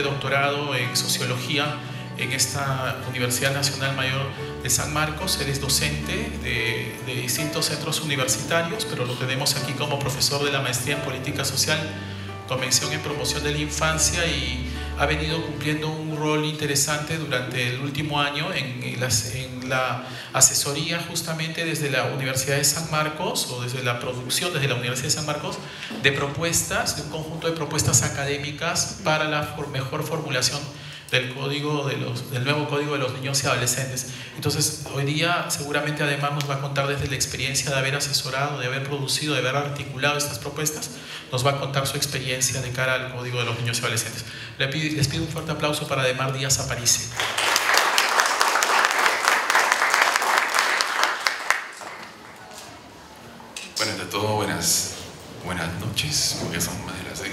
predoctorado en Sociología en esta Universidad Nacional Mayor de San Marcos. Él es docente de distintos centros universitarios, pero lo tenemos aquí como profesor de la Maestría en Política Social con mención en Promoción de la Infancia, y ha venido cumpliendo un rol interesante durante el último año en la asesoría justamente desde la Universidad de San Marcos, o desde la producción desde la Universidad de San Marcos, de propuestas, de un conjunto de propuestas académicas para la mejor formulación del nuevo Código de los Niños y Adolescentes. Entonces, hoy día seguramente además nos va a contar desde la experiencia de haber asesorado, de haber producido, de haber articulado estas propuestas, nos va a contar su experiencia de cara al Código de los Niños y Adolescentes. Les pido un fuerte aplauso para Ademar Díaz Aparici. Bueno, ante todo, buenas noches, porque son más de las 6.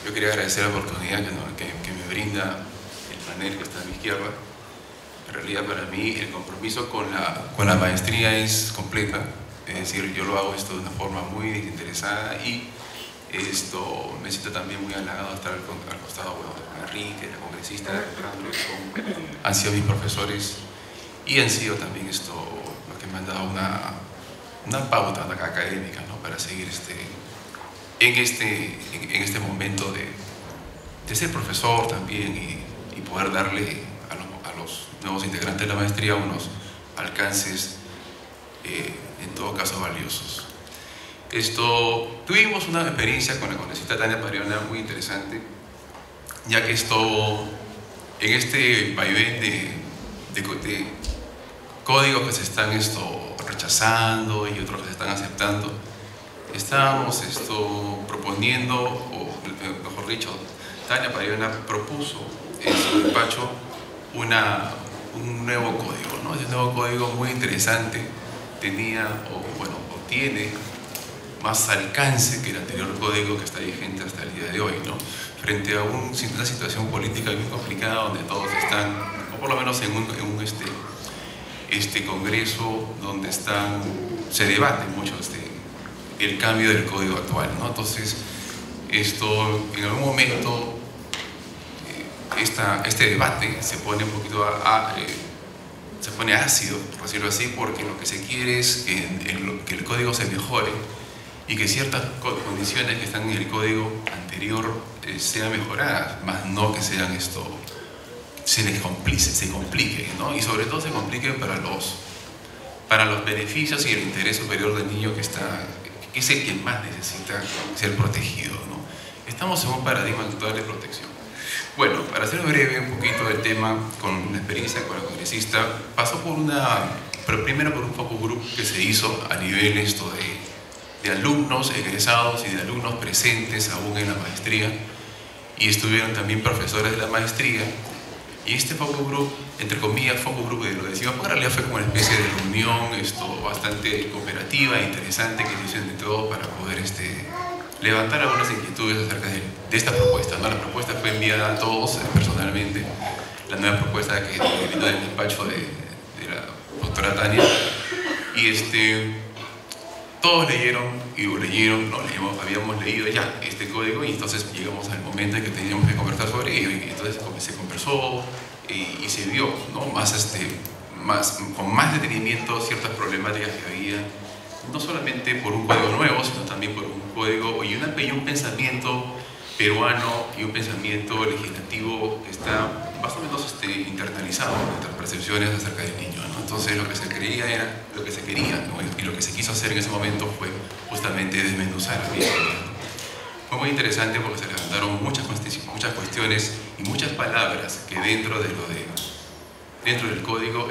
Yo quería agradecer la oportunidad que me brinda el panel que está a mi izquierda. En realidad, para mí el compromiso con la maestría es completa, es decir, yo lo hago de una forma muy desinteresada, y me siento también muy halagado de estar al costado, de Enrique, de la congresista, que han sido mis profesores y han sido también los que me han dado una pauta académica, ¿no?, para seguir en este momento de ser profesor también, y poder darle a los nuevos integrantes de la maestría unos alcances en todo caso valiosos. Tuvimos una experiencia con la congresista Tania Pariona muy interesante, ya que en este vaivén de códigos que se están rechazando y otros que se están aceptando, estábamos proponiendo, o mejor dicho, Tania Pariona propuso en su despacho un nuevo código, ¿no? Ese nuevo código muy interesante tiene más alcance que el anterior código que está vigente hasta el día de hoy, ¿no? Frente a una situación política muy complicada, donde todos están, o por lo menos en un congreso donde se debate mucho el cambio del código actual, ¿no? Entonces, en algún momento este debate se pone un poquito se pone ácido, por decirlo así, porque lo que se quiere es que el código se mejore, y que ciertas condiciones que están en el código anterior sean mejoradas, más no que sean se compliquen, ¿no? Y sobre todo se compliquen para los beneficios y el interés superior del niño, que es el que más necesita ser protegido, ¿no? Estamos en un paradigma actual de protección. Bueno, para ser breve un poquito del tema, con la experiencia con la congresista, pasó primero por un focus group que se hizo a nivel de alumnos egresados y de alumnos presentes aún en la maestría, y estuvieron también profesores de la maestría. Y este focus group, entre comillas, focus group, lo decimos, porque en realidad fue como una especie de reunión bastante cooperativa e interesante, que se hizo entre todos para poder levantar algunas inquietudes acerca de esta propuesta, ¿no? La propuesta fue enviada a todos personalmente, la nueva propuesta que vino del despacho de la doctora Tania, y todos habíamos leído ya este código, y entonces llegamos al momento en que teníamos que conversar sobre ello, y entonces se conversó y se vio, ¿no?, con más detenimiento ciertas problemáticas que había, no solamente por un código nuevo, sino también por un código y un pensamiento peruano y un pensamiento legislativo que está más o menos internalizado en nuestras percepciones acerca del niño, ¿no? Entonces lo que se quería, ¿no?, y lo que se quiso hacer en ese momento fue justamente desmenuzar bien. Fue muy interesante porque se levantaron muchas cuestiones y muchas palabras que dentro del código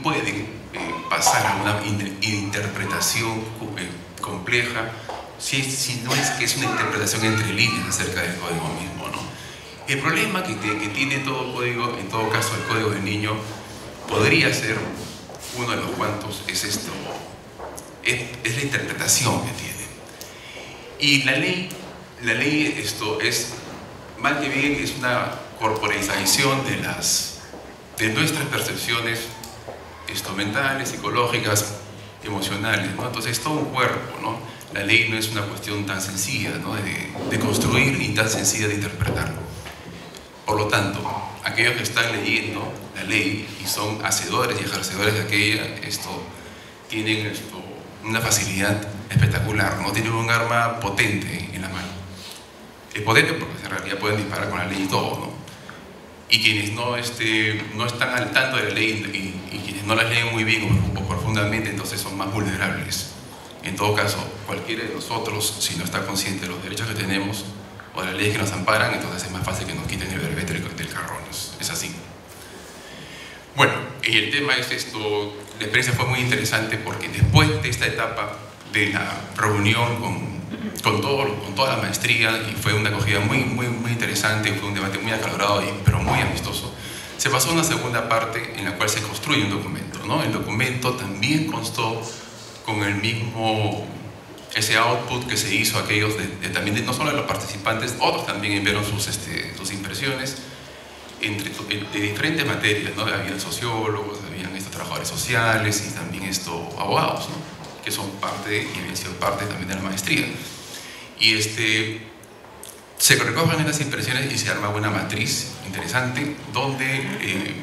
pueden pasar a una interpretación compleja, si no es que es una interpretación entre líneas acerca del código mismo, ¿no? El problema que tiene todo código, en todo caso el código del niño, podría ser uno de los cuantos, es la interpretación que tiene. Y la ley es, mal que bien, es una corporalización de nuestras percepciones mentales, psicológicas, emocionales, ¿no? Entonces es todo un cuerpo, ¿no? la ley no es una cuestión tan sencilla, ¿no?, de construir ni tan sencilla de interpretar. Por lo tanto, aquellos que están leyendo la ley y son hacedores y ejercedores de aquella, tienen una facilidad espectacular, ¿no? Tienen un arma potente en la mano. Es potente porque en realidad pueden disparar con la ley y todo, ¿no? Y quienes no están al tanto de la ley y quienes no la leen muy bien o profundamente, entonces son más vulnerables. En todo caso, cualquiera de nosotros, si no está consciente de los derechos que tenemos o de las leyes que nos amparan, entonces es más fácil que nos quiten el verbete del carrón. Es así. Bueno, y el tema es la experiencia fue muy interesante porque después de esta etapa de la reunión con toda la maestría, y fue una acogida muy interesante, fue un debate muy acalorado pero muy amistoso, se pasó a una segunda parte en la cual se construye un documento, ¿no? El documento también constó con el mismo, ese output que se hizo aquellos también no solo de los participantes, otros también enviaron sus impresiones de diferentes materias, ¿no? Habían sociólogos, habían trabajadores sociales y también abogados, ¿no?, que son parte y habían sido parte también de la maestría. Y se recogen estas impresiones y se arma una matriz interesante donde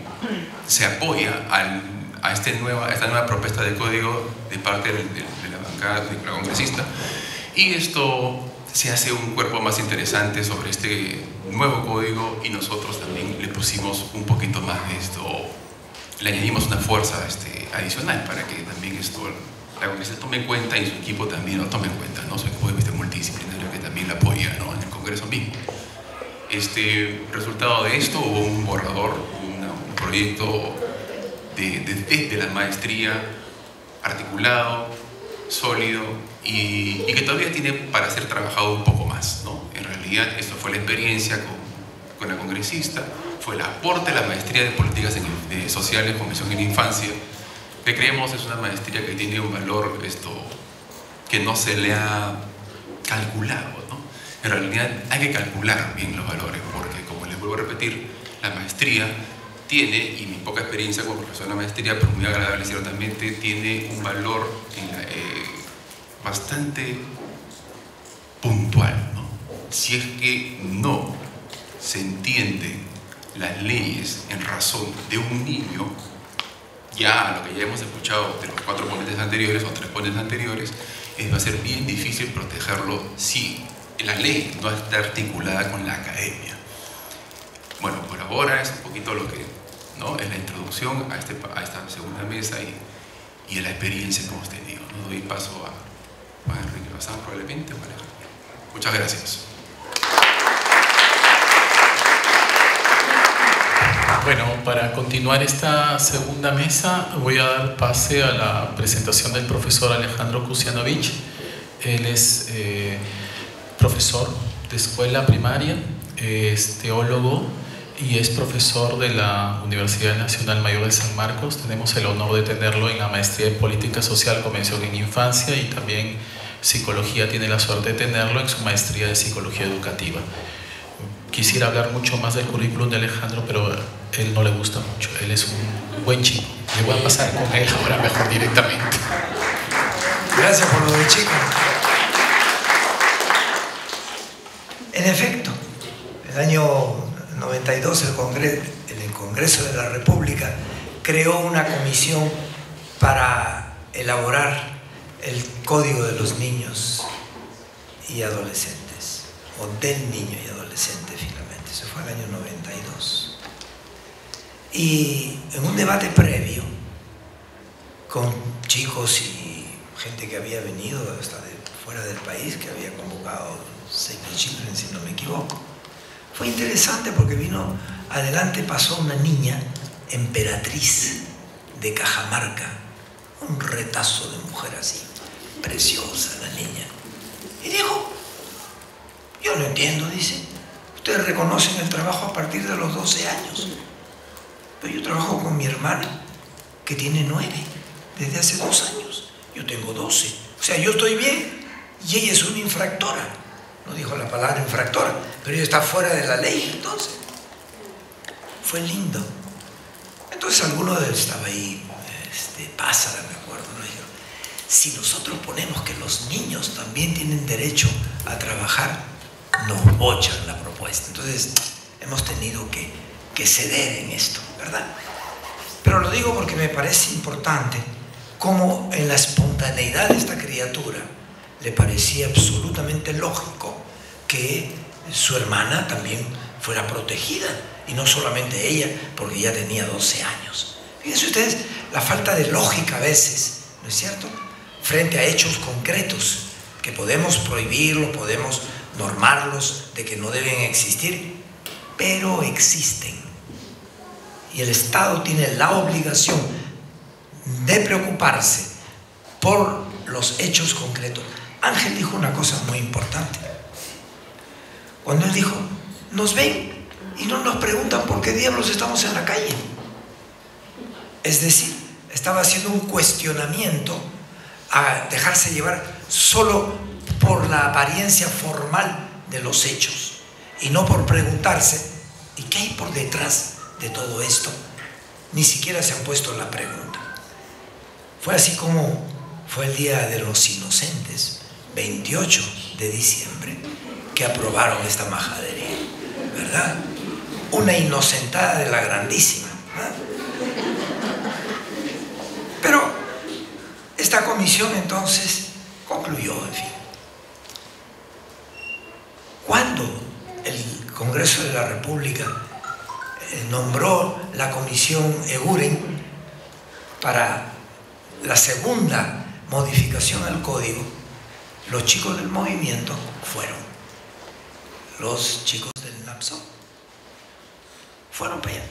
se apoya a esta nueva propuesta de código de parte de la bancada de la congresista, y se hace un cuerpo más interesante sobre este nuevo código, y nosotros también le pusimos un poquito más de le añadimos una fuerza adicional para que también la congresista tome en cuenta y su equipo también lo tome en cuenta, ¿no? Su equipo de vista multidisciplinario que también la apoya, ¿no?, en el Congreso mismo. Resultado de esto hubo un borrador, un proyecto de la maestría articulado, sólido y que todavía tiene para ser trabajado un poco más, ¿no? En realidad esto fue la experiencia con la congresista, fue el aporte de la maestría de políticas sociales con mención en la infancia, que creemos es una maestría que tiene un valor que no se le ha calculado, ¿no? En realidad hay que calcular bien los valores, porque como les vuelvo a repetir, la maestría tiene, y mi poca experiencia como profesor de la maestría, pero muy agradable ciertamente, tiene un valor bastante puntual, ¿no? Si es que no se entienden las leyes en razón de un niño, ya lo que ya hemos escuchado de los 4 ponentes anteriores o 3 ponentes anteriores, va a ser bien difícil protegerlo si la ley no está articulada con la academia. Bueno, por ahora es un poquito lo que, ¿no?, es la introducción a esta segunda mesa y a la experiencia que hemos tenido, ¿no? Doy paso a Enrique Bazán probablemente, o Alejandro. Muchas gracias. Bueno, para continuar esta segunda mesa voy a dar pase a la presentación del profesor Alejandro Kusianovich. Él es profesor de escuela primaria, es teólogo y es profesor de la Universidad Nacional Mayor de San Marcos. Tenemos el honor de tenerlo en la maestría en Política Social con mención en Infancia, y también Psicología tiene la suerte de tenerlo en su maestría de Psicología Educativa. Quisiera hablar mucho más del currículum de Alejandro, pero a él no le gusta mucho. Él es un buen chico. Le voy a pasar con él ahora mejor directamente. Gracias por lo de chico. En efecto, el año 92 el Congreso de la República creó una comisión para elaborar el Código de los Niños y Adolescentes, o del niño y adolescente finalmente. Eso fue el año 92. Y en un debate previo con chicos y gente que había venido hasta de fuera del país, que había convocado Save the Children, si no me equivoco, fue interesante porque pasó una niña emperatriz de Cajamarca, un retazo de mujer así, preciosa la niña, y dijo: yo no entiendo, dice, ustedes reconocen el trabajo a partir de los 12 años, pero yo trabajo con mi hermana que tiene 9 desde hace 2 años, yo tengo 12, o sea, yo estoy bien y ella es una infractora. No dijo la palabra infractora, pero ella está fuera de la ley. Entonces fue lindo. Entonces alguno estaba ahí, Pázara, me acuerdo, ¿no? Dijo: Si nosotros ponemos que los niños también tienen derecho a trabajar, nos bochan la propuesta. Entonces, hemos tenido que ceder en esto, ¿verdad? Pero lo digo porque me parece importante cómo en la espontaneidad de esta criatura le parecía absolutamente lógico que su hermana también fuera protegida, y no solamente ella, porque ya tenía 12 años. Fíjense ustedes la falta de lógica a veces, ¿no es cierto?, frente a hechos concretos que podemos prohibirlos, podemos normarlos de que no deben existir, pero existen. Y el Estado tiene la obligación de preocuparse por los hechos concretos. Ángel dijo una cosa muy importante. Cuando él dijo, nos ven y no nos preguntan por qué diablos estamos en la calle. Es decir, estaba haciendo un cuestionamiento a dejarse llevar solo por la apariencia formal de los hechos y no por preguntarse, ¿y qué hay por detrás de todo esto? Ni siquiera se han puesto la pregunta. Fue así como fue el Día de los Inocentes, 28 de diciembre, que aprobaron esta majadería, ¿verdad? Una inocentada de la grandísima, ¿verdad? Pero esta comisión entonces concluyó, en fin. Cuando el Congreso de la República nombró la comisión Eguren para la segunda modificación al código, los chicos del movimiento fueron. Los chicos del NAPSO fueron para allá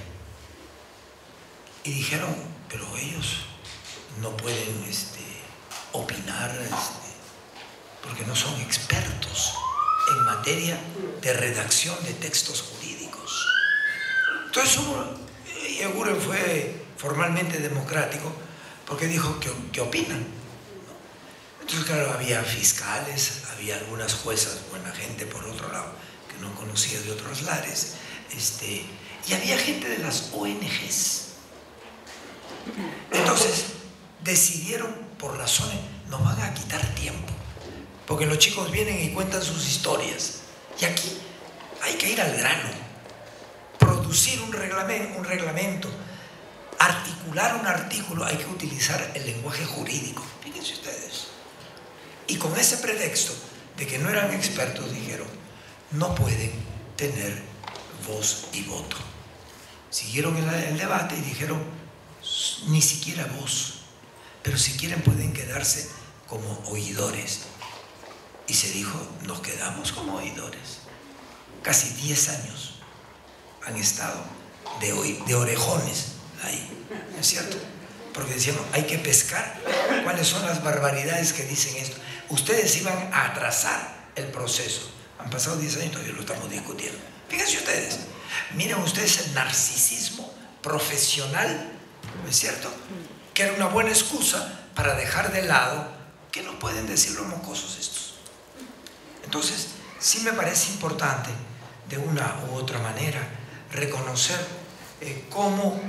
y dijeron, pero ellos no pueden opinar porque no son expertos en materia de redacción de textos jurídicos. Entonces Eguren fue formalmente democrático porque dijo que opinan. Entonces, claro, había fiscales, había algunas juezas, buena gente por otro lado, que no conocía de otros lares, y había gente de las ONGs. Entonces, decidieron por razones, nos van a quitar tiempo, porque los chicos vienen y cuentan sus historias, y aquí hay que ir al grano, producir un reglamento, articular un artículo, hay que utilizar el lenguaje jurídico, fíjense ustedes. Y con ese pretexto de que no eran expertos, dijeron, no pueden tener voz y voto. Siguieron el debate y dijeron, ni siquiera voz, pero si quieren pueden quedarse como oidores. Y se dijo, nos quedamos como oidores. Casi 10 años han estado de orejones ahí, ¿no es cierto? Porque decíamos, hay que pescar cuáles son las barbaridades que dicen esto. Ustedes iban a atrasar el proceso. Han pasado 10 años y todavía lo estamos discutiendo. Fíjense ustedes, miren ustedes el narcisismo profesional, ¿no es cierto?, que era una buena excusa para dejar de lado que no pueden decir los mocosos estos. Entonces, sí me parece importante, de una u otra manera, reconocer cómo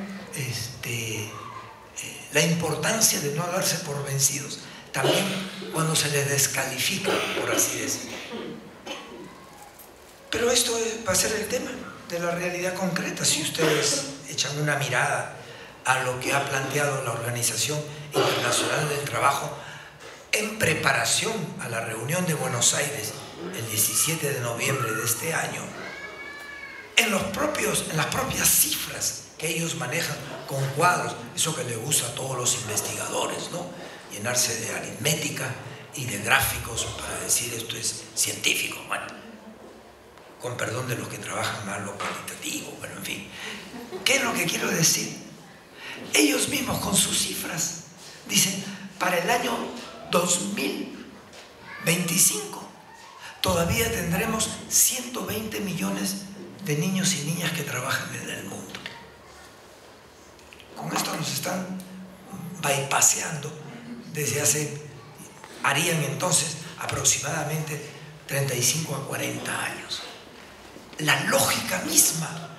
la importancia de no darse por vencidos, también cuando se les descalifica, por así decirlo. Pero esto va a ser el tema de la realidad concreta. Si ustedes echan una mirada a lo que ha planteado la Organización Internacional del Trabajo en preparación a la reunión de Buenos Aires el 17 de noviembre de este año, en las propias cifras que ellos manejan con cuadros, eso que le gusta a todos los investigadores, ¿no?, llenarse de aritmética y de gráficos para decir esto es científico, bueno, con perdón de los que trabajan más lo cualitativo, pero en fin. ¿Qué es lo que quiero decir? Ellos mismos con sus cifras dicen, para el año 2025 todavía tendremos 120 millones de niños y niñas que trabajan en el mundo. Con esto nos están bypaseando harían entonces aproximadamente 35 a 40 años. La lógica misma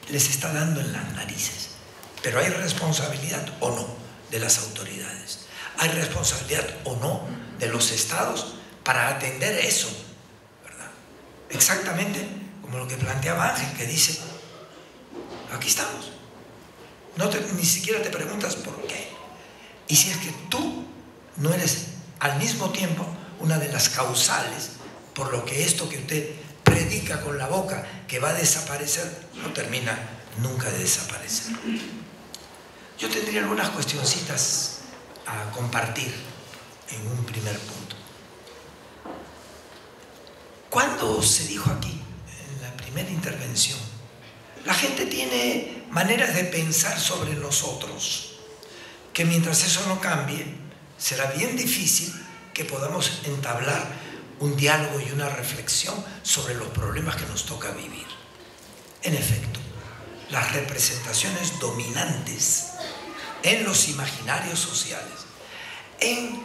les está dando en las narices, pero hay responsabilidad o no de las autoridades. Hay responsabilidad o no de los estados para atender eso, ¿verdad? Exactamente como lo que planteaba Ángel, que dice, aquí estamos. Ni siquiera te preguntas por qué. Y si es que tú no eres al mismo tiempo una de las causales por lo que esto que usted predica con la boca que va a desaparecer, no termina nunca de desaparecer. Yo tendría algunas cuestioncitas a compartir en un primer punto. Cuando se dijo aquí, en la primera intervención, la gente tiene maneras de pensar sobre nosotros, que mientras eso no cambie, será bien difícil que podamos entablar un diálogo y una reflexión sobre los problemas que nos toca vivir. En efecto, las representaciones dominantes en los imaginarios sociales, en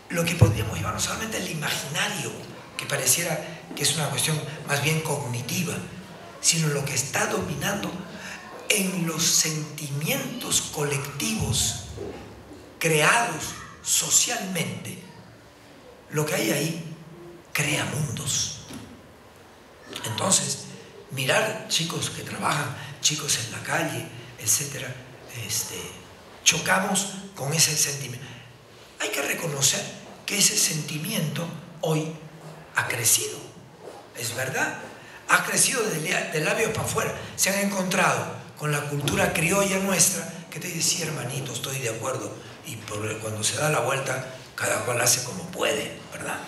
lo que podríamos llamar no solamente el imaginario, que pareciera que es una cuestión más bien cognitiva, sino lo que está dominando en los sentimientos colectivos creados socialmente. Lo que hay ahí crea mundos. Entonces, mirar chicos que trabajan, chicos en la calle, etcétera, chocamos con ese sentimiento. Hay que reconocer que ese sentimiento hoy ha crecido, es verdad, ha crecido de labios para afuera. Se han encontrado con la cultura criolla nuestra que te dice, sí, hermanito, estoy de acuerdo, y cuando se da la vuelta cada cual hace como puede, ¿verdad?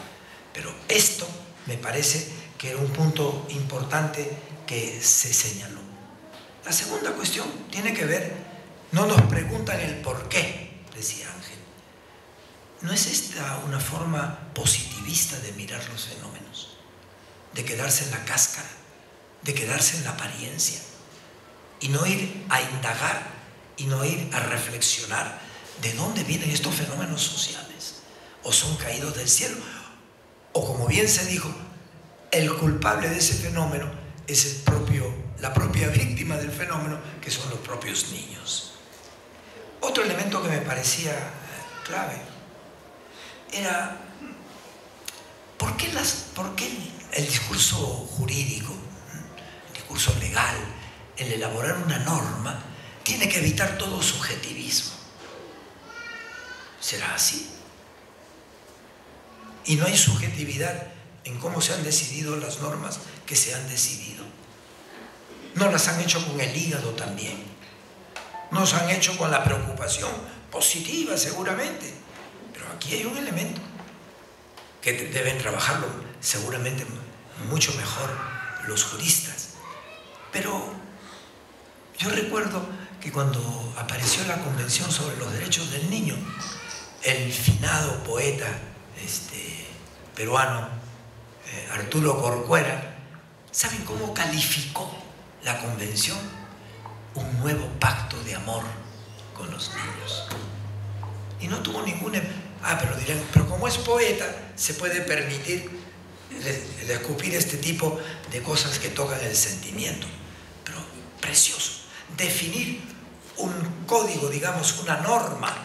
Pero esto me parece que era un punto importante que se señaló. La segunda cuestión tiene que ver, no nos preguntan el por qué, decía Ángel. ¿No es esta una forma positivista de mirar los fenómenos? De quedarse en la cáscara, de quedarse en la apariencia, y no ir a indagar, y no ir a reflexionar de dónde vienen estos fenómenos sociales. O son caídos del cielo, o como bien se dijo, el culpable de ese fenómeno es la propia víctima del fenómeno, que son los propios niños. Otro elemento que me parecía clave era ¿por qué el discurso jurídico, el discurso legal, el elaborar una norma, tiene que evitar todo subjetivismo? ¿Será así? Y no hay subjetividad en cómo se han decidido las normas que se han decidido. No las han hecho con el hígado también. No se han hecho con la preocupación positiva seguramente. Pero aquí hay un elemento que deben trabajarlo seguramente mucho mejor los juristas. Pero yo recuerdo que cuando apareció la Convención sobre los Derechos del Niño, el finado poeta peruano Arturo Corcuera, ¿saben cómo calificó la Convención? Un nuevo pacto de amor con los niños. Y no tuvo ninguna... pero dirán, pero como es poeta, se puede permitir de escupir este tipo de cosas que tocan el sentimiento. Pero precioso. Definir un código, digamos, una norma,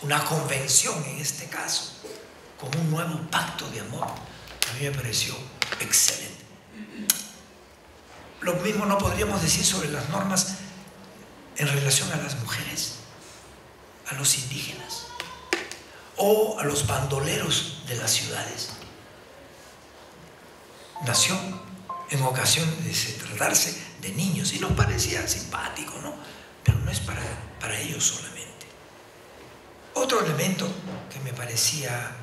una convención en este caso, como un nuevo pacto de amor, a mí me pareció excelente. Lo mismo no podríamos decir sobre las normas en relación a las mujeres, a los indígenas o a los bandoleros de las ciudades. Nació en ocasión de tratarse de niños y nos parecía simpático, ¿no? Pero no es para ellos solamente. Otro elemento que me parecía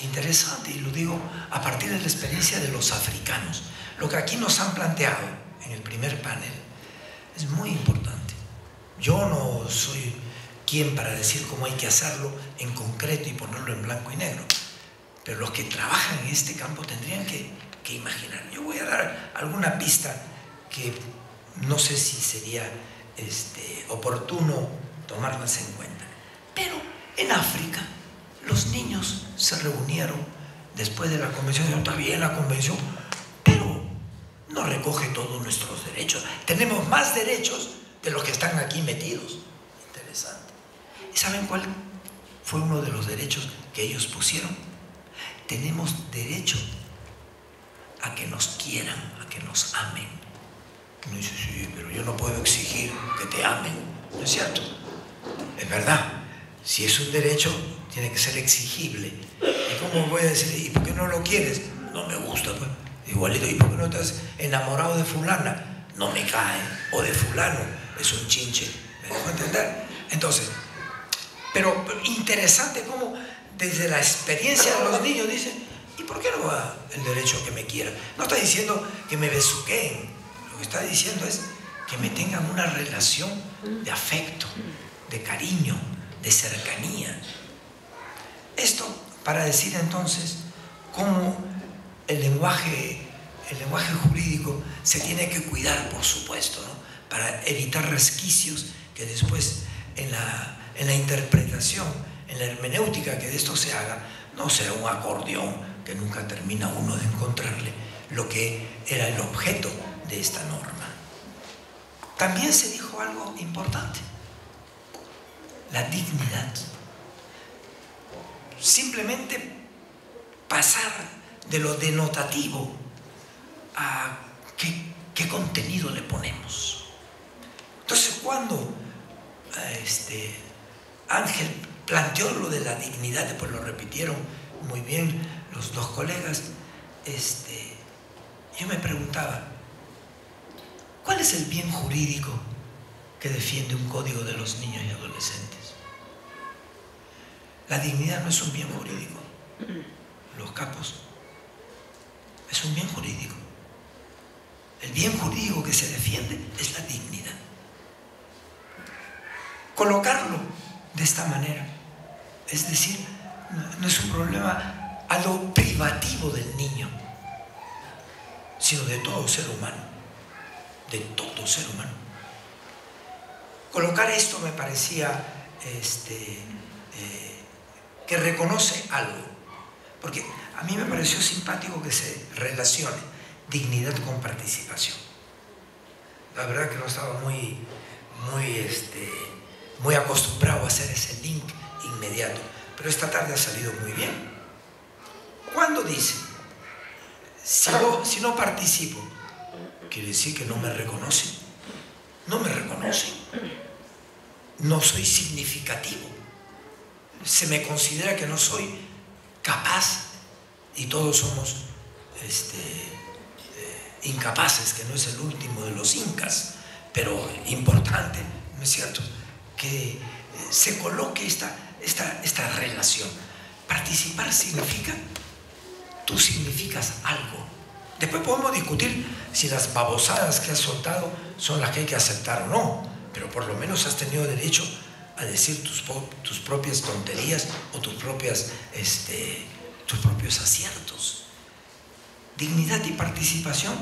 interesante, y lo digo a partir de la experiencia de los africanos, lo que aquí nos han planteado en el primer panel es muy importante. Yo no soy quien para decir cómo hay que hacerlo en concreto y ponerlo en blanco y negro, pero los que trabajan en este campo tendrían que imaginar. Yo voy a dar alguna pista que no sé si sería oportuno tomarlas en cuenta. Pero en África los niños se reunieron después de la convención. Está bien la convención, pero no recoge todos nuestros derechos. Tenemos más derechos de los que están aquí metidos. Interesante. ¿Y saben cuál fue uno de los derechos que ellos pusieron. Tenemos derecho a que nos quieran, a que nos amen. Uno dice, sí, pero yo no puedo exigir que te amen. ¿No es cierto? Es verdad. Si es un derecho, tiene que ser exigible. ¿Y cómo voy a decir, y por qué no lo quieres? No me gusta, pues. Igualito, ¿y por qué no estás enamorado de fulana? No me cae. O de fulano, es un chinche. ¿Me dejo entender? Entonces, pero interesante cómo desde la experiencia de los niños dicen, ¿y por qué no va el derecho a que me quieran? No está diciendo que me besuqueen, lo que está diciendo es que me tengan una relación de afecto, de cariño, de cercanía. Esto para decir entonces cómo el lenguaje jurídico se tiene que cuidar, por supuesto, ¿no? Para evitar resquicios que después en la interpretación, en la hermenéutica que de esto se haga, no sea un acordeón que nunca termina uno de encontrarle lo que era el objeto de esta norma. También se dijo algo importante: la dignidad. Simplemente pasar de lo denotativo a qué contenido le ponemos. Entonces, cuando Ángel planteó lo de la dignidad, después lo repitieron muy bien los dos colegas, yo me preguntaba, ¿cuál es el bien jurídico que defiende un código de los niños y adolescentes? La dignidad no es un bien jurídico. Los capos, es un bien jurídico. El bien jurídico que se defiende es la dignidad. Colocarlo de esta manera, es decir, no es un problema a lo privativo del niño, sino de todo ser humano, de todo ser humano. Colocar esto me parecía que reconoce algo, porque a mí me pareció simpático que se relacione dignidad con participación. La verdad que no estaba muy acostumbrado a hacer ese link inmediato, pero esta tarde ha salido muy bien. Cuando dice, si no participo, quiere decir que no me reconocen. No me reconocen. No soy significativo. Se me considera que no soy capaz, y todos somos incapaces, que no es el último de los incas, pero importante, ¿no es cierto?, que se coloque esta relación. Participar significa, tú significas algo. Después podemos discutir si las babosadas que has soltado son las que hay que aceptar o no, pero por lo menos has tenido derecho a decir tus propias tonterías o tus propios aciertos. Dignidad y participación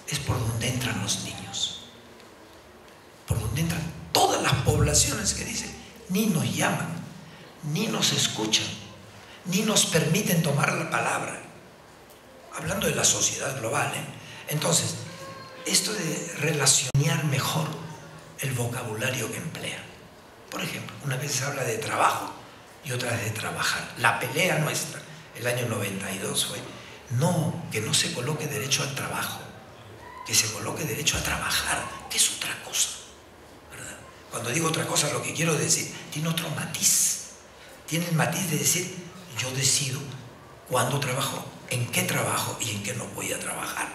es por donde entran los niños, por donde entran todas las poblaciones que dicen, ni nos llaman, ni nos escuchan, ni nos permiten tomar la palabra. Hablando de la sociedad global, ¿eh? Entonces, esto de relacionar mejor el vocabulario que emplea. Por ejemplo, una vez se habla de trabajo y otra vez de trabajar. La pelea nuestra, el año 92 fue, no, que no se coloque derecho al trabajo, que se coloque derecho a trabajar, que es otra cosa, ¿verdad? Cuando digo otra cosa, lo que quiero decir, tiene otro matiz. Tiene el matiz de decir, yo decido cuándo trabajo, en qué trabajo y en qué no voy a trabajar.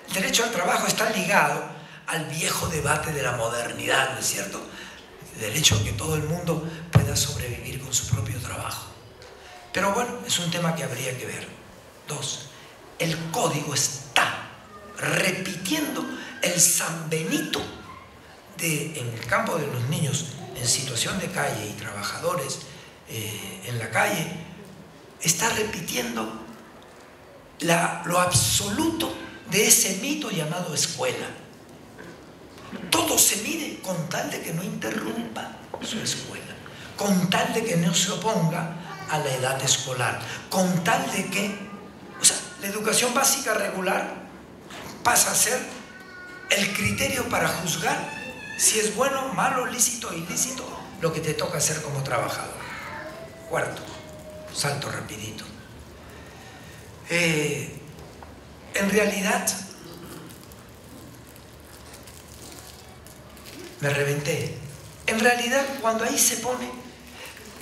El derecho al trabajo está ligado al viejo debate de la modernidad, ¿no es cierto? El derecho a que todo el mundo pueda sobrevivir con su propio trabajo. Pero bueno, es un tema que habría que ver. 2. El código está repitiendo el San Benito en el campo de los niños en situación de calle y trabajadores en la calle, está repitiendo lo absoluto de ese mito llamado escuela. Todo se mide con tal de que no interrumpa su escuela, con tal de que no se oponga a la edad escolar, con tal de que, o sea, la educación básica regular pasa a ser el criterio para juzgar si es bueno, malo, lícito o ilícito lo que te toca hacer como trabajador. cuarto, salto rapidito. En realidad, me reventé. En realidad, cuando ahí se pone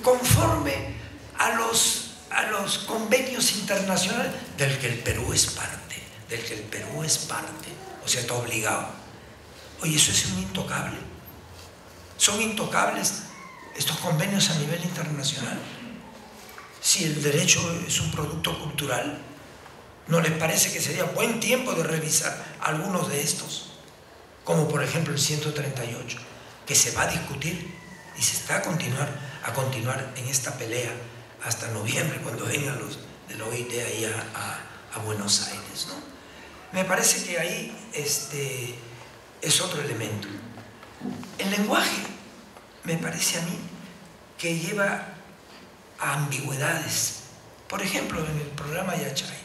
conforme a los convenios internacionales del que el Perú es parte, o sea, está obligado. Oye, eso es un intocable. Son intocables estos convenios a nivel internacional. Si el derecho es un producto cultural, ¿no les parece que sería buen tiempo de revisar algunos de estos? Como por ejemplo el 138, que se va a discutir y se está a continuar en esta pelea hasta noviembre, cuando vengan los del OIT ahí a Buenos Aires, ¿no? Me parece que ahí es otro elemento. El lenguaje me parece a mí que lleva a ambigüedades. Por ejemplo, en el programa Yachay,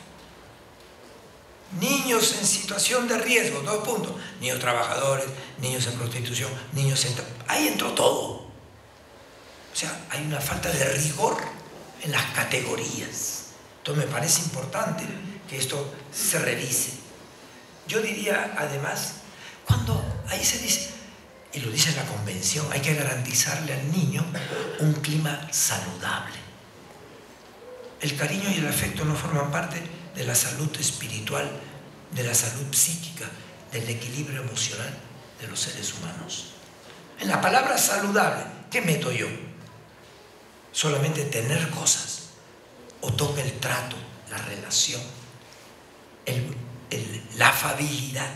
niños en situación de riesgo, 2 puntos, niños trabajadores, niños en prostitución, niños en... Ahí entró todo. O sea, hay una falta de rigor en las categorías. Entonces me parece importante que esto se revise. Yo diría, además, cuando ahí se dice, y lo dice la Convención, hay que garantizarle al niño un clima saludable. El cariño y el afecto no forman parte de la salud espiritual, de la salud psíquica, del equilibrio emocional de los seres humanos. En la palabra saludable, ¿qué meto yo? Solamente tener cosas, o toca el trato, la relación, la afabilidad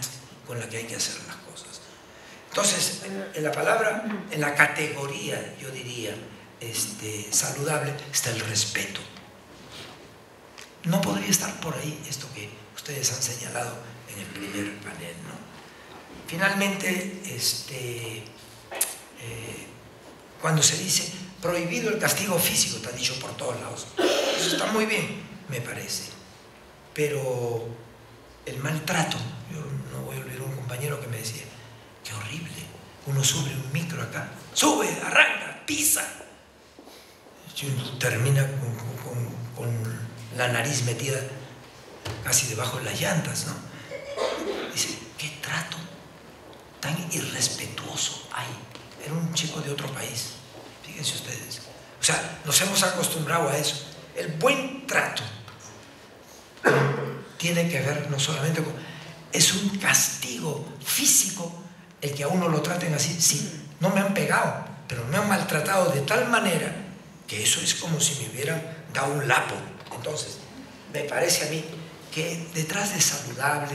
con la que hay que hacer las cosas. Entonces, en la palabra, en la categoría, yo diría, saludable, está el respeto. No podría estar por ahí esto que ustedes han señalado en el primer panel, ¿no? Finalmente, cuando se dice prohibido el castigo físico, está dicho por todos lados. Eso está muy bien, me parece. Pero el maltrato, yo no voy a olvidar un compañero que me decía, qué horrible, uno sube un micro acá, sube, arranca, pisa, y uno termina con la nariz metida casi debajo de las llantas, ¿no? Dice, qué trato tan irrespetuoso hay. Era un chico de otro país, fíjense ustedes. O sea, nos hemos acostumbrado a eso. El buen trato tiene que ver no solamente con... Es un castigo físico el que a uno lo traten así. Sí, no me han pegado, pero me han maltratado de tal manera que eso es como si me hubieran dado un lapo. Entonces, me parece a mí que detrás de saludable,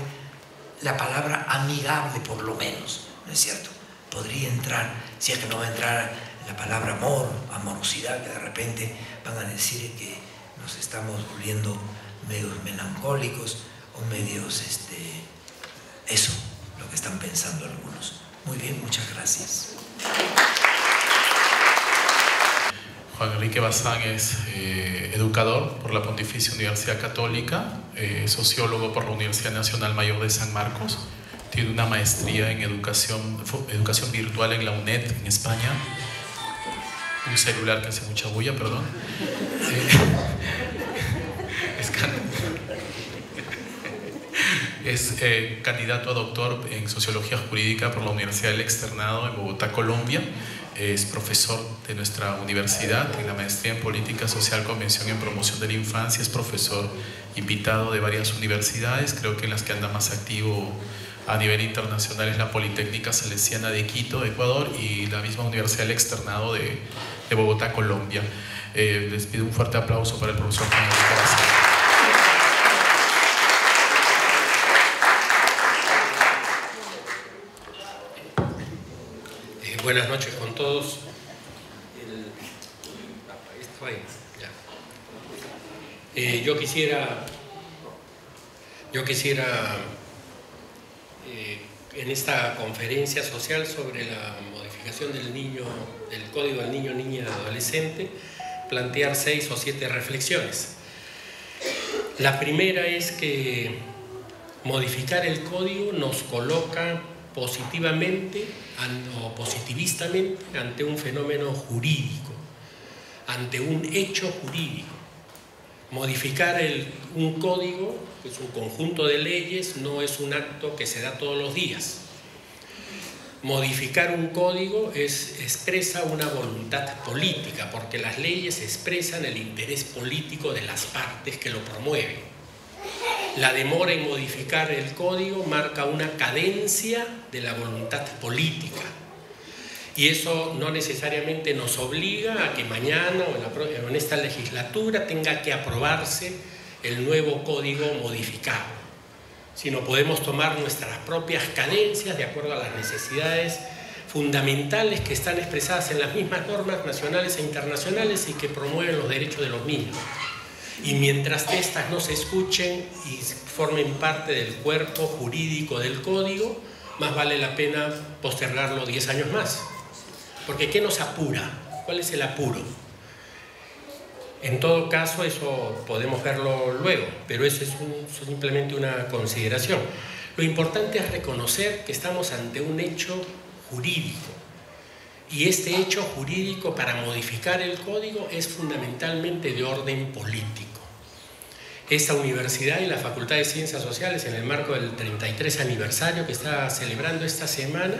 la palabra amigable por lo menos, ¿no es cierto? Podría entrar, si es que no va a entrar la palabra amor, amorosidad, que de repente van a decir que nos estamos volviendo medios melancólicos o medios, eso, lo que están pensando algunos. Muy bien, muchas gracias. Juan Enrique Bazán es educador por la Pontificia Universidad Católica, sociólogo por la Universidad Nacional Mayor de San Marcos, tiene una maestría en educación virtual en la UNED en España, un celular que hace mucha bulla, perdón. Es candidato a doctor en Sociología Jurídica por la Universidad del Externado en Bogotá, Colombia. Es profesor de nuestra universidad en la maestría en Política Social, Convención en Promoción de la Infancia. Es profesor invitado de varias universidades, creo que en las que anda más activo a nivel internacional es la Politécnica Salesiana de Quito, Ecuador, y la misma Universidad del Externado de Bogotá, Colombia. Les pido un fuerte aplauso para el profesor Juan Enrique Bazán. Buenas noches con todos. Yo quisiera en esta conferencia social sobre la modificación del Código del Niño, Niña y Adolescente, plantear 6 o 7 reflexiones. La primera es que modificar el código nos coloca positivamente o positivistamente ante un fenómeno jurídico, ante un hecho jurídico. Modificar un código, que es un conjunto de leyes, no es un acto que se da todos los días. Modificar un código expresa una voluntad política, porque las leyes expresan el interés político de las partes que lo promueven. La demora en modificar el código marca una cadencia de la voluntad política. Y eso no necesariamente nos obliga a que mañana o en esta legislatura tenga que aprobarse el nuevo código modificado, sino podemos tomar nuestras propias cadencias de acuerdo a las necesidades fundamentales que están expresadas en las mismas normas nacionales e internacionales y que promueven los derechos de los niños. Y mientras estas no se escuchen y formen parte del cuerpo jurídico del código, más vale la pena postergarlo 10 años más. Porque ¿qué nos apura? ¿Cuál es el apuro? En todo caso, eso podemos verlo luego, pero eso es simplemente una consideración. Lo importante es reconocer que estamos ante un hecho jurídico. Y este hecho jurídico para modificar el código es fundamentalmente de orden político. Esta universidad y la Facultad de Ciencias Sociales, en el marco del 33 aniversario que está celebrando esta semana,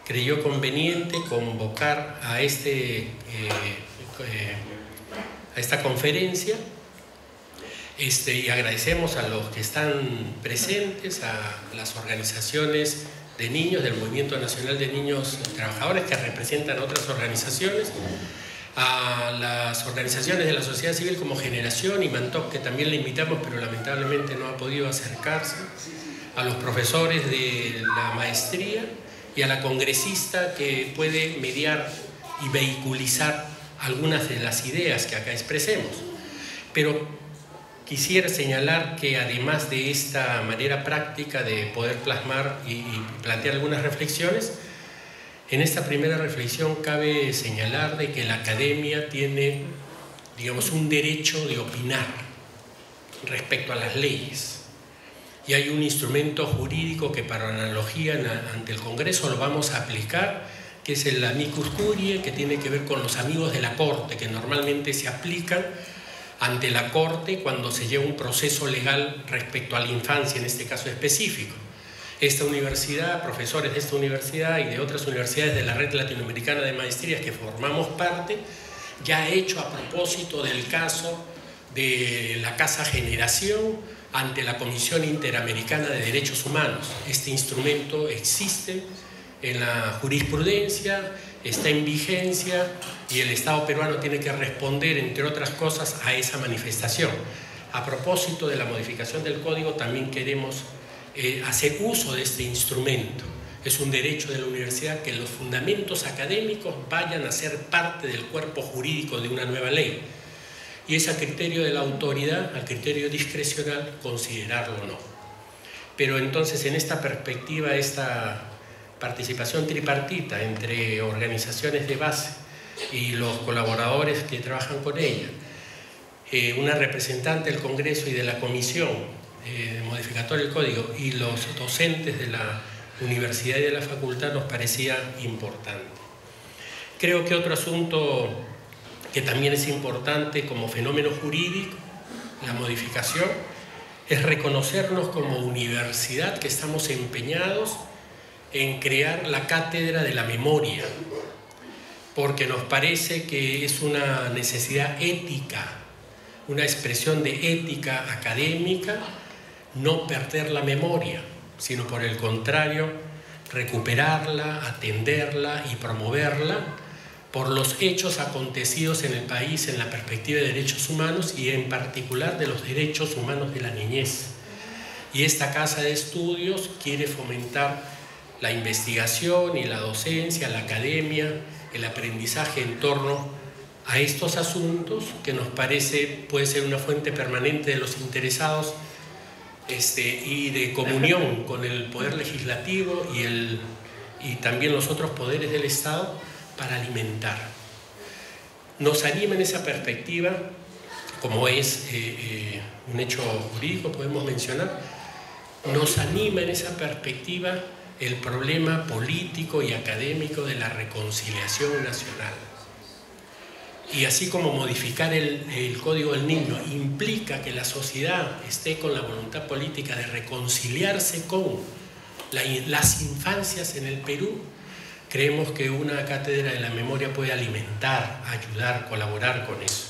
creyó conveniente convocar a esta conferencia y agradecemos a los que están presentes, a las organizaciones de niños del Movimiento Nacional de Niños Trabajadores que representan a otras organizaciones, a las organizaciones de la sociedad civil como Generación y Mantoc, que también le invitamos pero lamentablemente no ha podido acercarse, a los profesores de la maestría y a la congresista que puede mediar y vehiculizar algunas de las ideas que acá expresemos. Pero quisiera señalar que además de esta manera práctica de poder plasmar y plantear algunas reflexiones, en esta primera reflexión cabe señalar de que la academia tiene, digamos, un derecho de opinar respecto a las leyes. Y hay un instrumento jurídico que para analogía ante el Congreso lo vamos a aplicar, que es el amicus curiae, que tiene que ver con los amigos de la Corte, que normalmente se aplican ante la Corte cuando se lleva un proceso legal respecto a la infancia, en este caso específico. Esta universidad, profesores de esta universidad y de otras universidades de la Red Latinoamericana de Maestrías que formamos parte, ya ha hecho a propósito del caso de la Casa Generación ante la Comisión Interamericana de Derechos Humanos. Este instrumento existe en la jurisprudencia, está en vigencia y el Estado peruano tiene que responder, entre otras cosas, a esa manifestación. A propósito de la modificación del código, también queremos hacer uso de este instrumento. Es un derecho de la universidad que los fundamentos académicos vayan a ser parte del cuerpo jurídico de una nueva ley. Y es a criterio de la autoridad, al criterio discrecional, considerarlo o no. Pero entonces, en esta perspectiva, esta participación tripartita entre organizaciones de base y los colaboradores que trabajan con ella, una representante del Congreso y de la Comisión Modificatoria del Código y los docentes de la universidad y de la facultad nos parecía importante. Creo que otro asunto que también es importante como fenómeno jurídico, la modificación, es reconocernos como universidad que estamos empeñados en crear la cátedra de la memoria, porque nos parece que es una necesidad ética, una expresión de ética académica, no perder la memoria, sino por el contrario, recuperarla, atenderla y promoverla por los hechos acontecidos en el país en la perspectiva de derechos humanos y en particular de los derechos humanos de la niñez. Y esta casa de estudios quiere fomentar la investigación y la docencia, la academia, el aprendizaje en torno a estos asuntos que nos parece puede ser una fuente permanente de los interesados y de comunión con el poder legislativo y también los otros poderes del Estado para alimentar. Nos anima en esa perspectiva, como es un hecho jurídico, podemos mencionar, nos anima en esa perspectiva el problema político y académico de la reconciliación nacional. Y así como modificar el Código del Niño implica que la sociedad esté con la voluntad política de reconciliarse con las infancias en el Perú, creemos que una cátedra de la memoria puede alimentar, ayudar, colaborar con eso.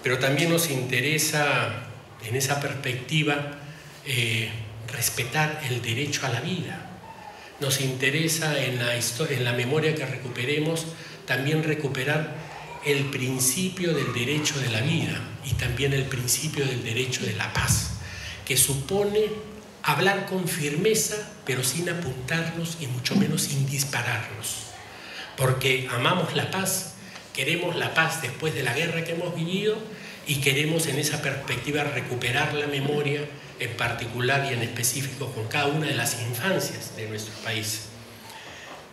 Pero también nos interesa, en esa perspectiva, respetar el derecho a la vida. Nos interesa en la memoria que recuperemos también recuperar el principio del derecho de la vida y también el principio del derecho de la paz, que supone hablar con firmeza, pero sin apuntarnos y mucho menos sin dispararnos. Porque amamos la paz, queremos la paz después de la guerra que hemos vivido y queremos en esa perspectiva recuperar la memoria, en particular y en específico con cada una de las infancias de nuestro país.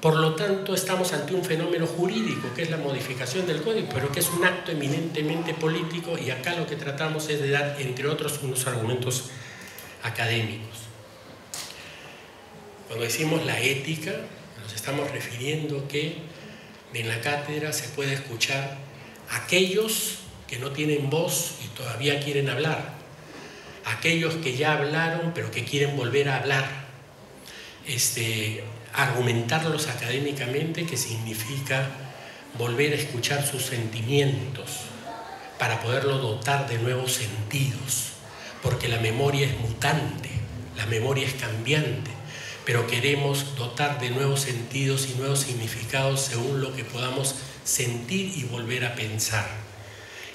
Por lo tanto, estamos ante un fenómeno jurídico, que es la modificación del código, pero que es un acto eminentemente político, y acá lo que tratamos es de dar, entre otros, unos argumentos académicos. Cuando decimos la ética, nos estamos refiriendo que en la cátedra se puede escuchar a aquellos que no tienen voz y todavía quieren hablar, aquellos que ya hablaron pero que quieren volver a hablar, argumentarlos académicamente, que significa volver a escuchar sus sentimientos para poderlo dotar de nuevos sentidos, porque la memoria es mutante, la memoria es cambiante, pero queremos dotar de nuevos sentidos y nuevos significados según lo que podamos sentir y volver a pensar.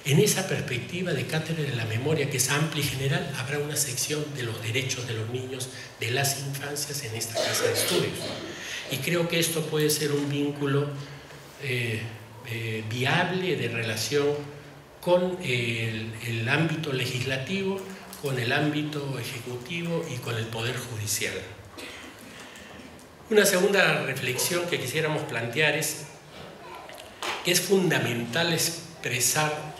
En esa perspectiva de cátedra de la memoria, que es amplia y general, habrá una sección de los derechos de los niños, de las infancias, en esta casa de estudios. Y creo que esto puede ser un vínculo viable de relación con el ámbito legislativo, con el ámbito ejecutivo y con el Poder Judicial. Una segunda reflexión que quisiéramos plantear es que es fundamental expresar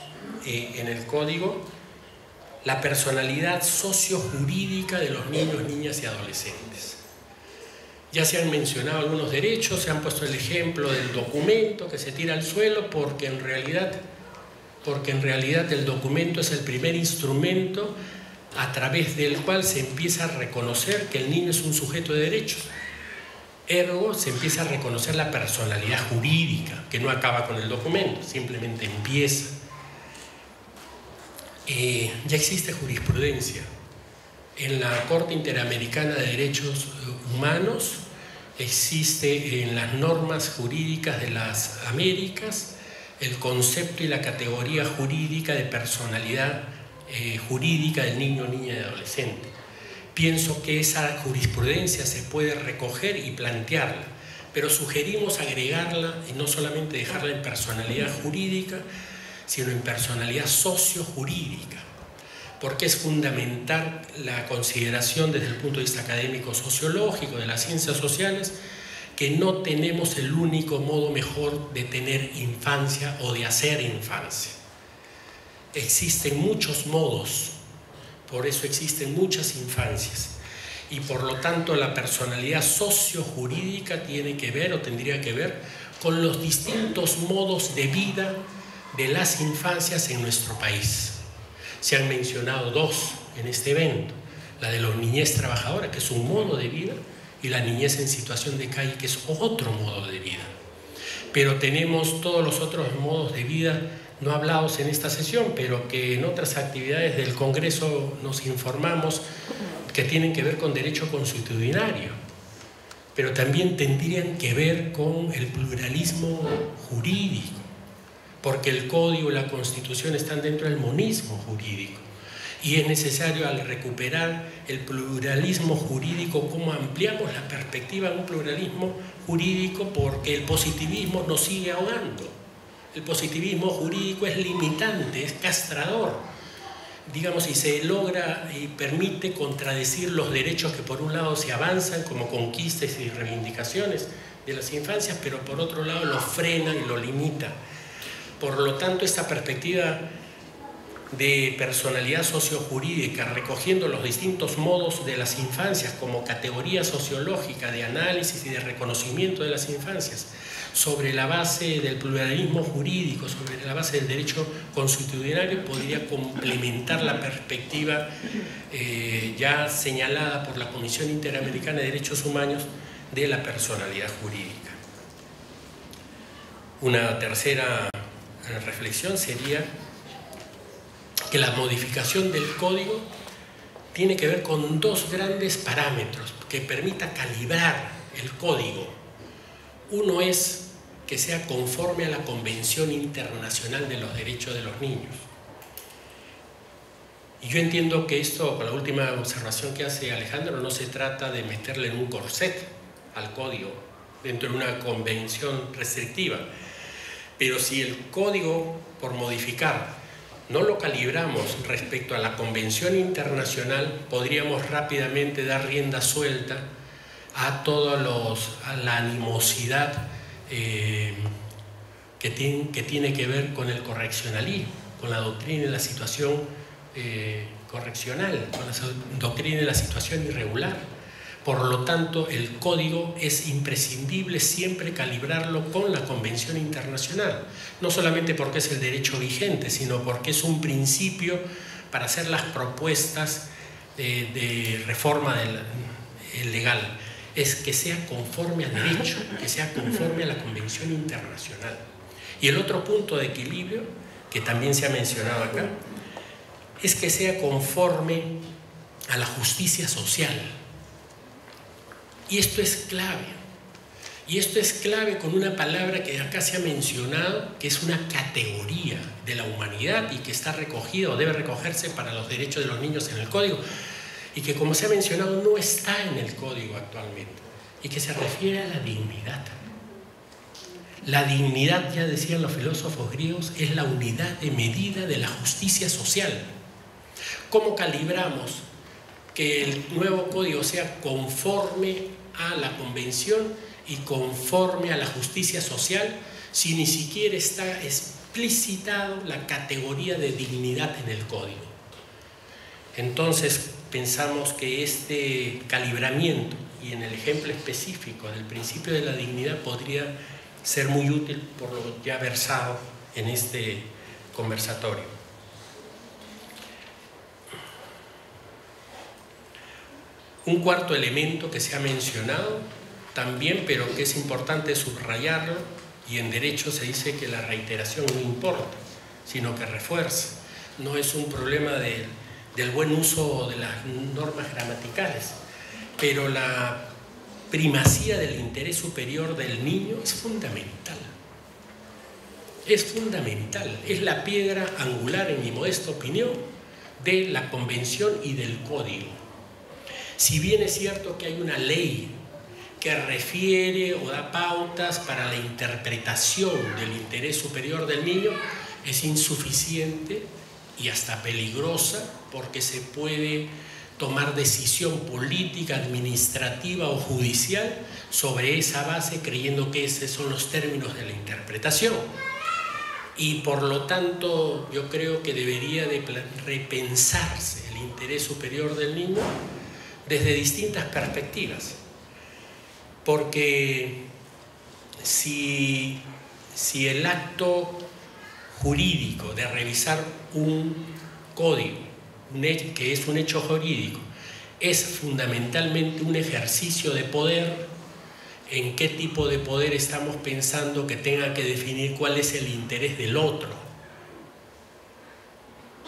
en el Código la personalidad sociojurídica de los niños, niñas y adolescentes. Ya se han mencionado algunos derechos, se han puesto el ejemplo del documento que se tira al suelo porque en realidad el documento es el primer instrumento a través del cual se empieza a reconocer que el niño es un sujeto de derechos. Ergo, se empieza a reconocer la personalidad jurídica, que no acaba con el documento, simplemente empieza. Ya existe jurisprudencia. En la Corte Interamericana de Derechos Humanos existe en las normas jurídicas de las Américas el concepto y la categoría jurídica de personalidad jurídica del niño, niña y adolescente. Pienso que esa jurisprudencia se puede recoger y plantearla, pero sugerimos agregarla y no solamente dejarla en personalidad jurídica, sino en personalidad sociojurídica, porque es fundamental la consideración desde el punto de vista académico-sociológico de las ciencias sociales que no tenemos el único modo mejor de tener infancia o de hacer infancia. Existen muchos modos, por eso existen muchas infancias, y por lo tanto la personalidad sociojurídica tiene que ver o tendría que ver con los distintos modos de vida de las infancias en nuestro país. Se han mencionado dos en este evento: la de la niñez trabajadora, que es un modo de vida, y la niñez en situación de calle, que es otro modo de vida. Pero tenemos todos los otros modos de vida no hablados en esta sesión, pero que en otras actividades del Congreso nos informamos que tienen que ver con derecho consuetudinario, pero también tendrían que ver con el pluralismo jurídico, porque el Código y la Constitución están dentro del monismo jurídico, y es necesario, al recuperar el pluralismo jurídico, cómo ampliamos la perspectiva de un pluralismo jurídico, porque el positivismo nos sigue ahogando. El positivismo jurídico es limitante, es castrador, digamos, y se logra y permite contradecir los derechos que por un lado se avanzan como conquistas y reivindicaciones de las infancias, pero por otro lado lo frena y lo limita. Por lo tanto, esta perspectiva de personalidad sociojurídica, recogiendo los distintos modos de las infancias como categoría sociológica de análisis y de reconocimiento de las infancias, sobre la base del pluralismo jurídico, sobre la base del derecho constitucional, podría complementar la perspectiva ya señalada por la Comisión Interamericana de Derechos Humanos de la personalidad jurídica. Una tercera reflexión sería que la modificación del código tiene que ver con dos grandes parámetros que permita calibrar el código. Uno es que sea conforme a la Convención Internacional de los Derechos de los Niños. Y yo entiendo que esto, con la última observación que hace Alejandro, no se trata de meterle en un corset al código dentro de una convención restrictiva. Pero si el código, por modificar, no lo calibramos respecto a la Convención Internacional, podríamos rápidamente dar rienda suelta a a la animosidad que tiene que ver con el correccionalismo, con la doctrina de la situación correccional, con la doctrina de la situación irregular. Por lo tanto, el código es imprescindible siempre calibrarlo con la Convención Internacional, no solamente porque es el derecho vigente, sino porque es un principio para hacer las propuestas de reforma legal. Es que sea conforme al derecho, que sea conforme a la Convención Internacional. Y el otro punto de equilibrio, que también se ha mencionado acá, es que sea conforme a la justicia social. Y esto es clave. Y esto es clave con una palabra que acá se ha mencionado, que es una categoría de la humanidad y que está recogida o debe recogerse para los derechos de los niños en el Código, y que, como se ha mencionado, no está en el Código actualmente, y que se refiere a la dignidad. La dignidad, ya decían los filósofos griegos, es la unidad de medida de la justicia social. ¿Cómo calibramos que el nuevo código sea conforme a la convención y conforme a la justicia social si ni siquiera está explicitado la categoría de dignidad en el código? Entonces pensamos que este calibramiento, y en el ejemplo específico del principio de la dignidad, podría ser muy útil por lo ya versado en este conversatorio. Un cuarto elemento que se ha mencionado también, pero que es importante subrayarlo, y en derecho se dice que la reiteración no importa, sino que refuerza. No es un problema del buen uso de las normas gramaticales, pero la primacía del interés superior del niño es fundamental. Es fundamental, es la piedra angular, en mi modesta opinión, de la convención y del código. Si bien es cierto que hay una ley que refiere o da pautas para la interpretación del interés superior del niño, es insuficiente y hasta peligrosa, porque se puede tomar decisión política, administrativa o judicial sobre esa base, creyendo que esos son los términos de la interpretación. Y por lo tanto yo creo que debería de repensarse el interés superior del niño desde distintas perspectivas, porque si el acto jurídico de revisar un código, que es un hecho jurídico, es fundamentalmente un ejercicio de poder, ¿en qué tipo de poder estamos pensando que tenga que definir cuál es el interés del otro?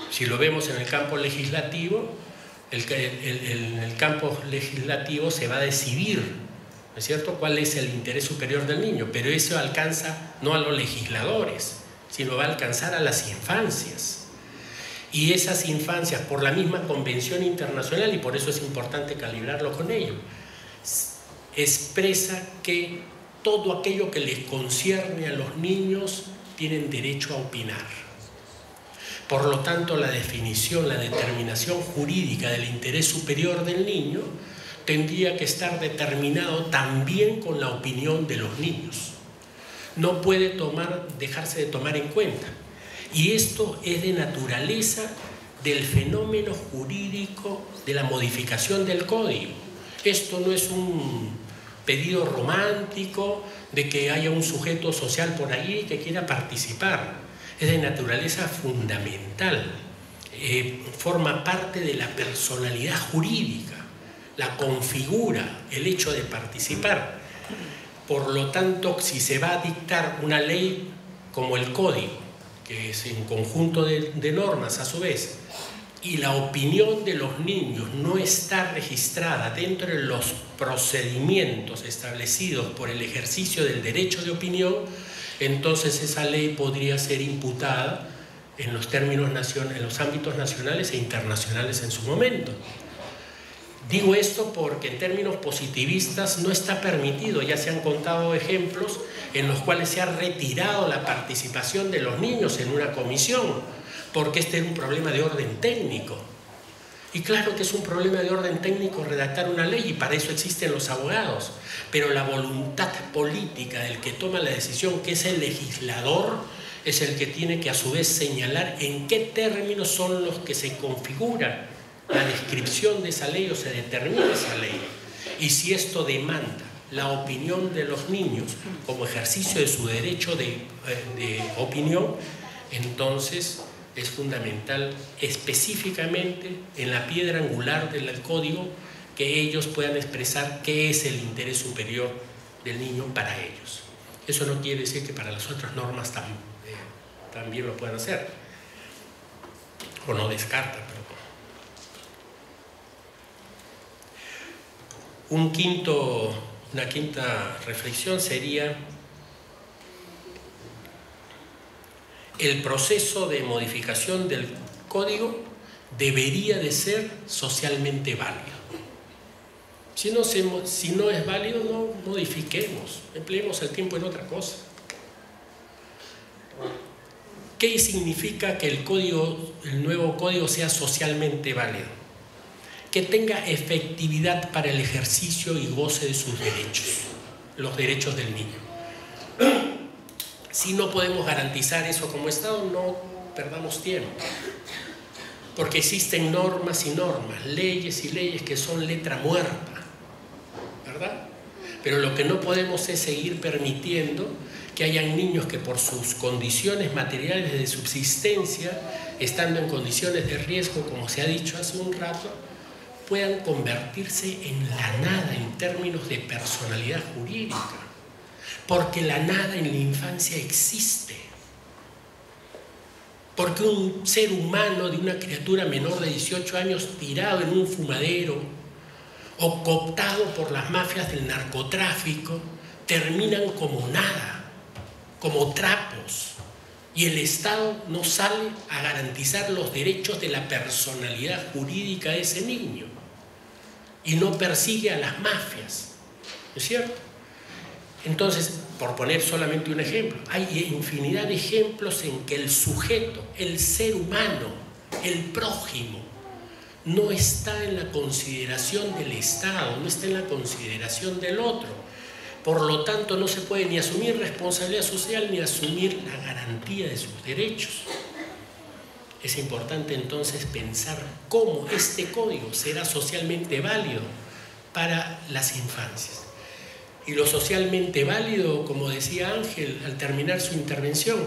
Si lo vemos en el campo legislativo, en el campo legislativo se va a decidir, ¿no es cierto?, cuál es el interés superior del niño, pero eso alcanza no a los legisladores, sino va a alcanzar a las infancias. Y esas infancias, por la misma convención internacional, y por eso es importante calibrarlo con ello, expresa que todo aquello que les concierne a los niños tienen derecho a opinar. Por lo tanto, la definición, la determinación jurídica del interés superior del niño tendría que estar determinado también con la opinión de los niños. No puede dejarse de tomar en cuenta. Y esto es de naturaleza del fenómeno jurídico de la modificación del código. Esto no es un pedido romántico de que haya un sujeto social por ahí que quiera participar. Es de naturaleza fundamental. Forma parte de la personalidad jurídica, la configura el hecho de participar. Por lo tanto, si se va a dictar una ley como el código, que es un conjunto de normas a su vez, y la opinión de los niños no está registrada dentro de los procedimientos establecidos por el ejercicio del derecho de opinión, entonces esa ley podría ser imputada en los términos en los ámbitos nacionales e internacionales en su momento. Digo esto porque en términos positivistas no está permitido, ya se han contado ejemplos en los cuales se ha retirado la participación de los niños en una comisión, porque este era un problema de orden técnico. Y claro que es un problema de orden técnico redactar una ley, y para eso existen los abogados, pero la voluntad política del que toma la decisión, que es el legislador, es el que tiene que a su vez señalar en qué términos son los que se configuran la descripción de esa ley o se determina esa ley. Y si esto demanda la opinión de los niños como ejercicio de su derecho de opinión, entonces es fundamental específicamente en la piedra angular del código que ellos puedan expresar qué es el interés superior del niño para ellos. Eso no quiere decir que para las otras normas también lo puedan hacer, o no descarta, pero una quinta reflexión sería el proceso de modificación del código debería de ser socialmente válido. Si no es válido, no modifiquemos, empleemos el tiempo en otra cosa. ¿Qué significa que el nuevo código sea socialmente válido? Que tenga efectividad para el ejercicio y goce de sus derechos, los derechos del niño. Si no podemos garantizar eso como Estado, no perdamos tiempo, porque existen normas y normas, leyes y leyes que son letra muerta, ¿verdad? Pero lo que no podemos es seguir permitiendo que hayan niños que por sus condiciones materiales de subsistencia, estando en condiciones de riesgo, como se ha dicho hace un rato, puedan convertirse en la nada en términos de personalidad jurídica, porque la nada en la infancia existe, porque un ser humano de una criatura menor de 18 años tirado en un fumadero o cooptado por las mafias del narcotráfico terminan como nada, como trapos, y el Estado no sale a garantizar los derechos de la personalidad jurídica de ese niño y no persigue a las mafias, ¿no es cierto? Entonces, por poner solamente un ejemplo, hay infinidad de ejemplos en que el sujeto, el ser humano, el prójimo, no está en la consideración del Estado, no está en la consideración del otro. Por lo tanto, no se puede ni asumir responsabilidad social ni asumir la garantía de sus derechos. Es importante entonces pensar cómo este código será socialmente válido para las infancias. Y lo socialmente válido, como decía Ángel al terminar su intervención,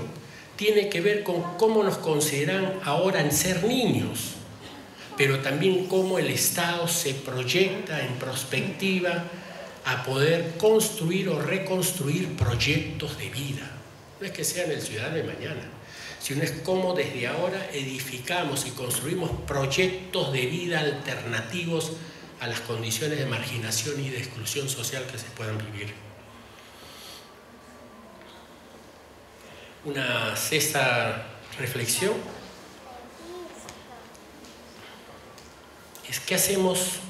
tiene que ver con cómo nos consideran ahora en ser niños, pero también cómo el Estado se proyecta en perspectiva a poder construir o reconstruir proyectos de vida. No es que sean el ciudadano de mañana, sino es cómo desde ahora edificamos y construimos proyectos de vida alternativos a las condiciones de marginación y de exclusión social que se puedan vivir. Una sexta reflexión es qué hacemos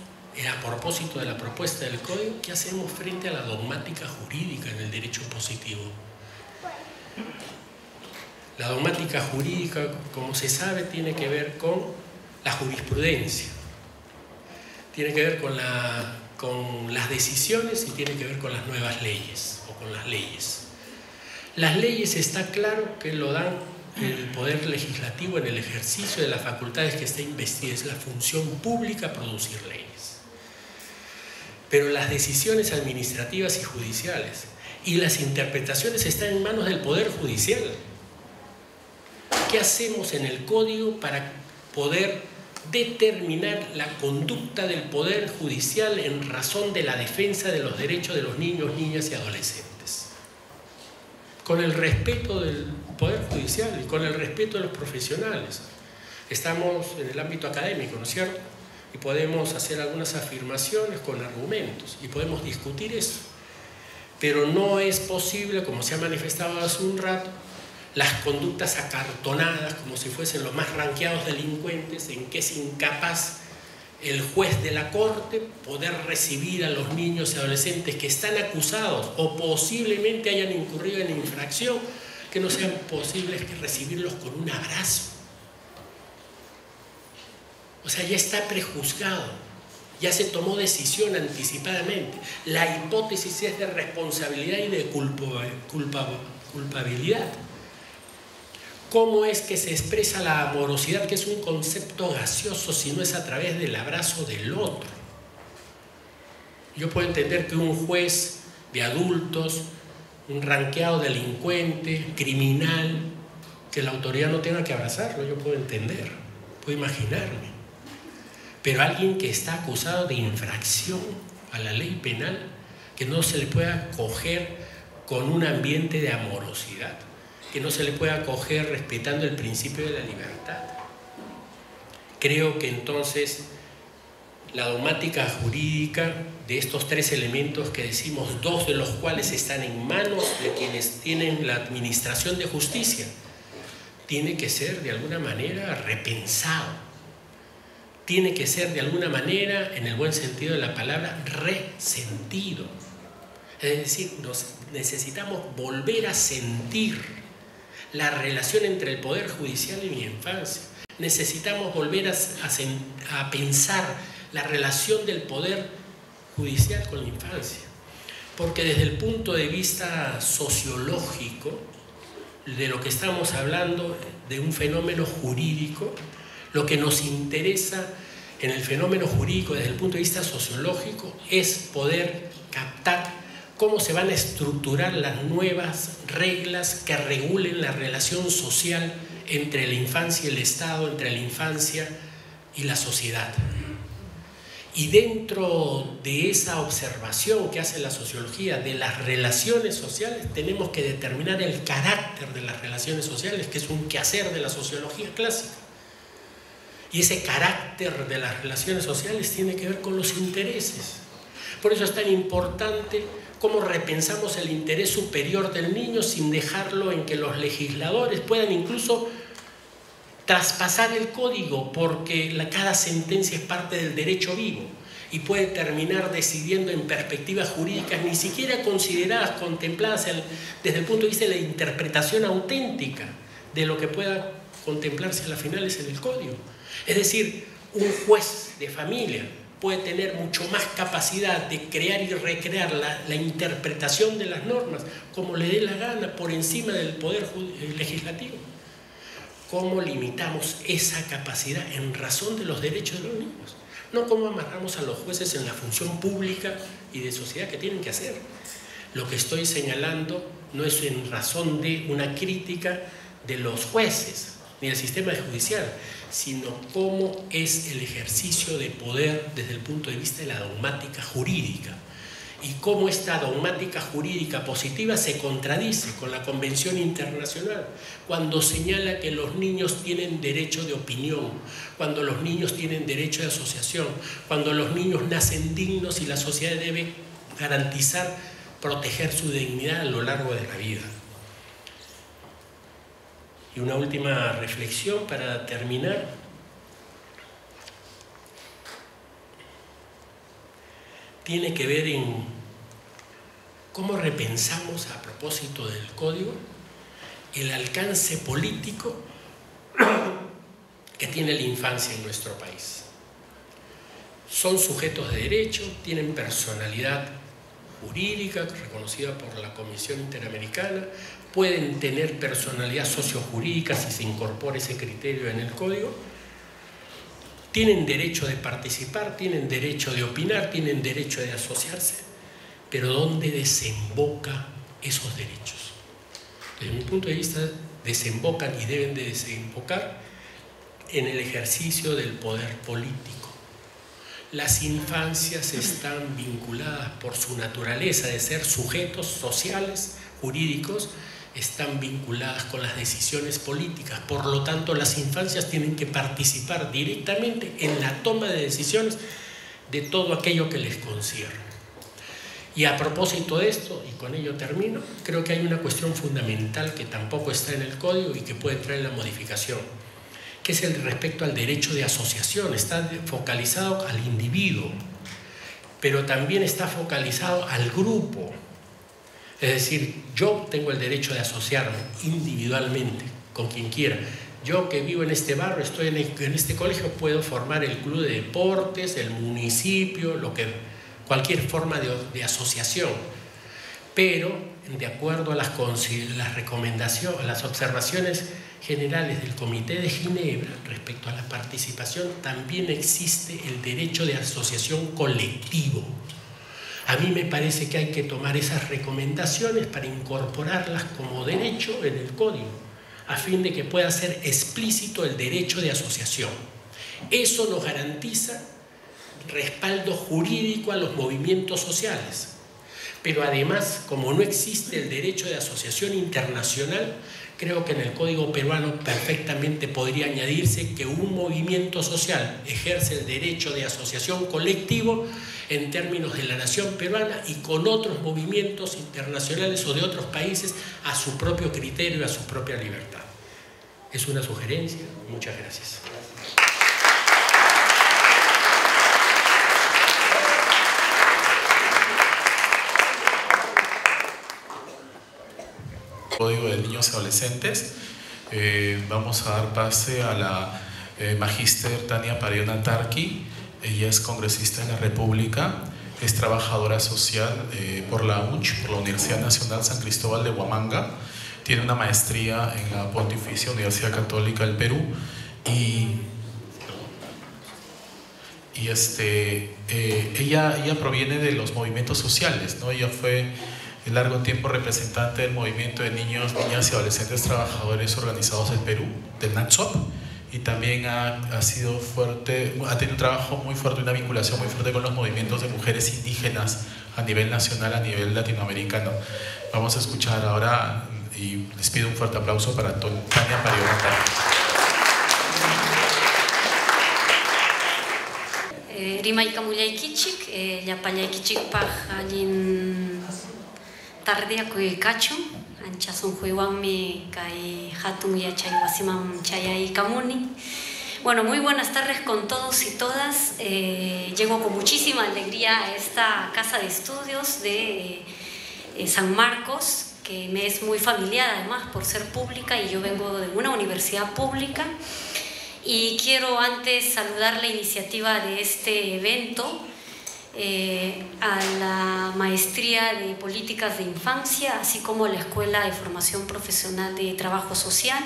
a propósito de la propuesta del código, qué hacemos frente a la dogmática jurídica en el derecho positivo. La dogmática jurídica, como se sabe, tiene que ver con la jurisprudencia, tiene que ver con las decisiones y tiene que ver con las nuevas leyes o con las leyes. Las leyes está claro que lo dan el poder legislativo en el ejercicio de las facultades que está investida. Es la función pública producir leyes. Pero las decisiones administrativas y judiciales y las interpretaciones están en manos del Poder Judicial. ¿Qué hacemos en el Código para poder determinar la conducta del Poder Judicial en razón de la defensa de los derechos de los niños, niñas y adolescentes? Con el respeto del Poder Judicial y con el respeto de los profesionales. Estamos en el ámbito académico, ¿no es cierto? Y podemos hacer algunas afirmaciones con argumentos y podemos discutir eso. Pero no es posible, como se ha manifestado hace un rato, las conductas acartonadas como si fuesen los más ranqueados delincuentes, en que es incapaz el juez de la corte poder recibir a los niños y adolescentes que están acusados o posiblemente hayan incurrido en infracción, que no sean posibles que recibirlos con un abrazo. O sea, ya está prejuzgado, ya se tomó decisión anticipadamente. La hipótesis es de responsabilidad y de culpabilidad. ¿Cómo es que se expresa la amorosidad, que es un concepto gaseoso, si no es a través del abrazo del otro? Yo puedo entender que un juez de adultos, un ranqueado delincuente, criminal, que la autoridad no tenga que abrazarlo, yo puedo entender, puedo imaginarme. Pero alguien que está acusado de infracción a la ley penal, que no se le pueda acoger con un ambiente de amorosidad, que no se le pueda acoger respetando el principio de la libertad. Creo que entonces la dogmática jurídica de estos tres elementos que decimos, dos de los cuales están en manos de quienes tienen la administración de justicia, tiene que ser de alguna manera repensado. Tiene que ser de alguna manera, en el buen sentido de la palabra, resentido. Es decir, necesitamos volver a sentir la relación entre el Poder Judicial y mi infancia. Necesitamos volver a pensar la relación del Poder Judicial con la infancia. Porque desde el punto de vista sociológico, de lo que estamos hablando, de un fenómeno jurídico, lo que nos interesa en el fenómeno jurídico desde el punto de vista sociológico es poder captar cómo se van a estructurar las nuevas reglas que regulen la relación social entre la infancia y el Estado, entre la infancia y la sociedad. Y dentro de esa observación que hace la sociología de las relaciones sociales, tenemos que determinar el carácter de las relaciones sociales, que es un quehacer de la sociología clásica. Y ese carácter de las relaciones sociales tiene que ver con los intereses. Por eso es tan importante cómo repensamos el interés superior del niño sin dejarlo en que los legisladores puedan incluso traspasar el código, porque cada sentencia es parte del derecho vivo y puede terminar decidiendo en perspectivas jurídicas ni siquiera consideradas, contempladas desde el punto de vista de la interpretación auténtica de lo que pueda contemplarse a las finales en el código. Es decir, un juez de familia puede tener mucho más capacidad de crear y recrear la interpretación de las normas como le dé la gana por encima del poder legislativo. ¿Cómo limitamos esa capacidad en razón de los derechos de los niños? No cómo amarramos a los jueces en la función pública y de sociedad que tienen que hacer. Lo que estoy señalando no es en razón de una crítica de los jueces ni del sistema judicial, sino cómo es el ejercicio de poder desde el punto de vista de la dogmática jurídica y cómo esta dogmática jurídica positiva se contradice con la Convención Internacional cuando señala que los niños tienen derecho de opinión, cuando los niños tienen derecho de asociación, cuando los niños nacen dignos y la sociedad debe garantizar, proteger su dignidad a lo largo de la vida. Y una última reflexión para terminar. Tiene que ver en cómo repensamos, a propósito del código, el alcance político que tiene la infancia en nuestro país. Son sujetos de derecho, tienen personalidad jurídica reconocida por la Comisión Interamericana, pueden tener personalidad sociojurídica si se incorpora ese criterio en el código, tienen derecho de participar, tienen derecho de opinar, tienen derecho de asociarse, pero ¿dónde desemboca esos derechos? Desde mi punto de vista, desembocan y deben de desembocar en el ejercicio del poder político. Las infancias están vinculadas por su naturaleza de ser sujetos sociales, jurídicos, están vinculadas con las decisiones políticas. Por lo tanto, las infancias tienen que participar directamente en la toma de decisiones de todo aquello que les concierne. Y a propósito de esto, y con ello termino, creo que hay una cuestión fundamental que tampoco está en el código y que puede entrar en la modificación, que es el respecto al derecho de asociación. Está focalizado al individuo, pero también está focalizado al grupo. Es decir, yo tengo el derecho de asociarme individualmente con quien quiera. Yo que vivo en este barrio, estoy en este colegio, puedo formar el club de deportes, el municipio, cualquier forma de asociación. Pero, de acuerdo a las recomendaciones, a las observaciones generales del Comité de Ginebra respecto a la participación, también existe el derecho de asociación colectivo. A mí me parece que hay que tomar esas recomendaciones para incorporarlas como derecho en el código, a fin de que pueda ser explícito el derecho de asociación. Eso nos garantiza respaldo jurídico a los movimientos sociales. Pero además, como no existe el derecho de asociación internacional, creo que en el Código peruano perfectamente podría añadirse que un movimiento social ejerce el derecho de asociación colectivo en términos de la nación peruana y con otros movimientos internacionales o de otros países a su propio criterio y a su propia libertad. Es una sugerencia. Muchas gracias. Código de Niños y Adolescentes. Vamos a dar pase a la magíster Tania Pariona Tarqui. Ella es congresista en la República, es trabajadora social por la UNCH, por la Universidad Nacional San Cristóbal de Huamanga. Tiene una maestría en la Pontificia Universidad Católica del Perú ella proviene de los movimientos sociales, ¿no? Ella fue en largo tiempo representante del movimiento de niños, niñas y adolescentes trabajadores organizados del Perú, del NATSOP, y también ha sido fuerte, ha tenido un trabajo muy fuerte, una vinculación muy fuerte con los movimientos de mujeres indígenas a nivel nacional, a nivel latinoamericano. Vamos a escuchar ahora, y les pido un fuerte aplauso para Tania Pariona Tarqui. Rimayka mullaykichik, llapallaykichikpaq allin tardeakuy kachun, ancha sunquywanmi kay hatun yachay wasiman chayaykamuni. Bueno, muy buenas tardes con todos y todas. Llego con muchísima alegría a esta casa de estudios de San Marcos, que me es muy familiar además por ser pública y yo vengo de una universidad pública. Y quiero antes saludar la iniciativa de este evento, a la Maestría de Políticas de Infancia, así como a la Escuela de Formación Profesional de Trabajo Social,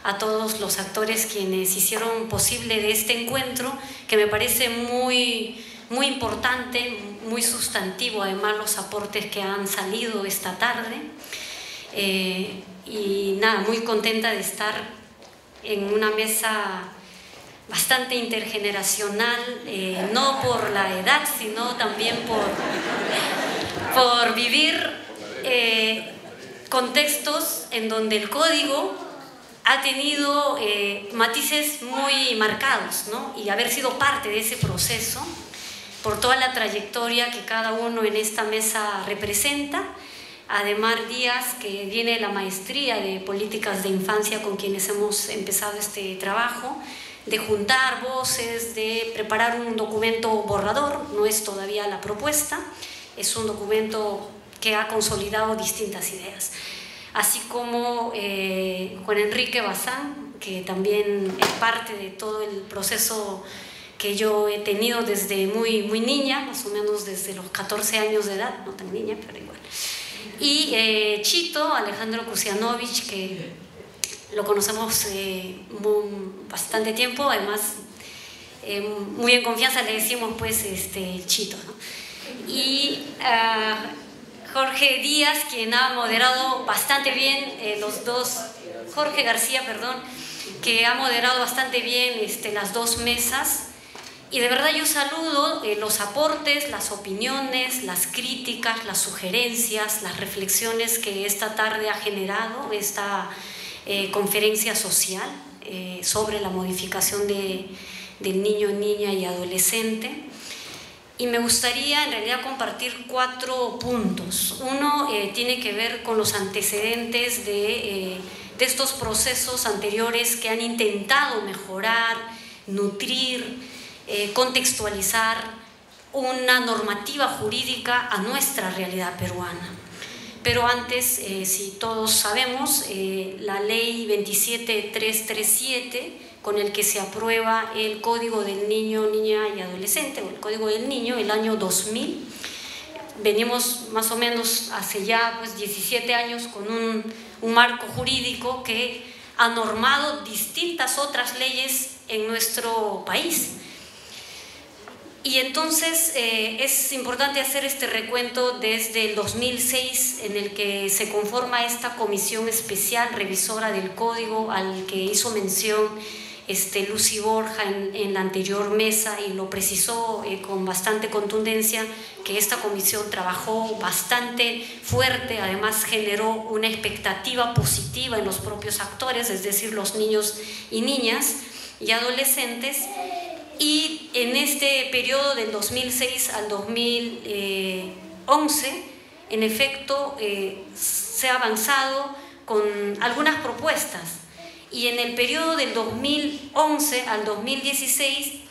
a todos los actores quienes hicieron posible de este encuentro, que me parece muy importante, muy sustantivo, además los aportes que han salido esta tarde. Y nada, muy contenta de estar en una mesa bastante intergeneracional, no por la edad, sino también por vivir contextos en donde el código ha tenido matices muy marcados, ¿no? Y haber sido parte de ese proceso por toda la trayectoria que cada uno en esta mesa representa. Además, Díaz, que viene la maestría de políticas de infancia con quienes hemos empezado este trabajo, de juntar voces, de preparar un documento borrador, no es todavía la propuesta, es un documento que ha consolidado distintas ideas. Así como Juan Enrique Bazán, que también es parte de todo el proceso que yo he tenido desde muy niña, más o menos desde los 14 años de edad, no tan niña, pero igual. Y Chito, Alejandro Kusianovich, que lo conocemos bastante tiempo, además muy en confianza le decimos pues Chito, ¿no? Y Jorge Díaz, quien ha moderado bastante bien Jorge García, perdón, que ha moderado bastante bien las dos mesas. Y de verdad yo saludo los aportes, las opiniones, las críticas, las sugerencias, las reflexiones que esta tarde ha generado esta conferencia social sobre la modificación del niño, niña y adolescente. Y me gustaría en realidad compartir 4 puntos. Uno tiene que ver con los antecedentes de estos procesos anteriores que han intentado mejorar, nutrir, contextualizar una normativa jurídica a nuestra realidad peruana. Pero antes, si todos sabemos, la ley 27337, con el que se aprueba el Código del Niño, Niña y Adolescente, o el Código del Niño, el año 2000, venimos más o menos hace ya pues, 17 años con un marco jurídico que ha normado distintas otras leyes en nuestro país. Y entonces es importante hacer este recuento desde el 2006, en el que se conforma esta comisión especial revisora del código al que hizo mención Lucy Borja en la anterior mesa, y lo precisó con bastante contundencia, que esta comisión trabajó bastante fuerte, además generó una expectativa positiva en los propios actores, es decir, los niños y niñas y adolescentes. Y en este periodo del 2006 al 2011, en efecto, se ha avanzado con algunas propuestas. Y en el periodo del 2011 al 2016,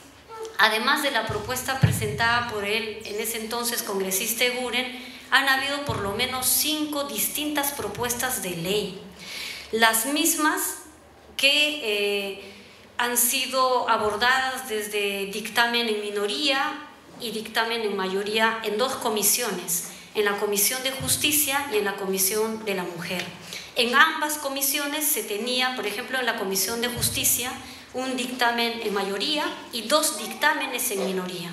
además de la propuesta presentada por el en ese entonces congresista Eguren, han habido por lo menos 5 distintas propuestas de ley. Las mismas que han sido abordadas desde dictamen en minoría y dictamen en mayoría en 2 comisiones, en la Comisión de Justicia y en la Comisión de la Mujer. En ambas comisiones se tenía, por ejemplo, en la Comisión de Justicia, un dictamen en mayoría y 2 dictámenes en minoría.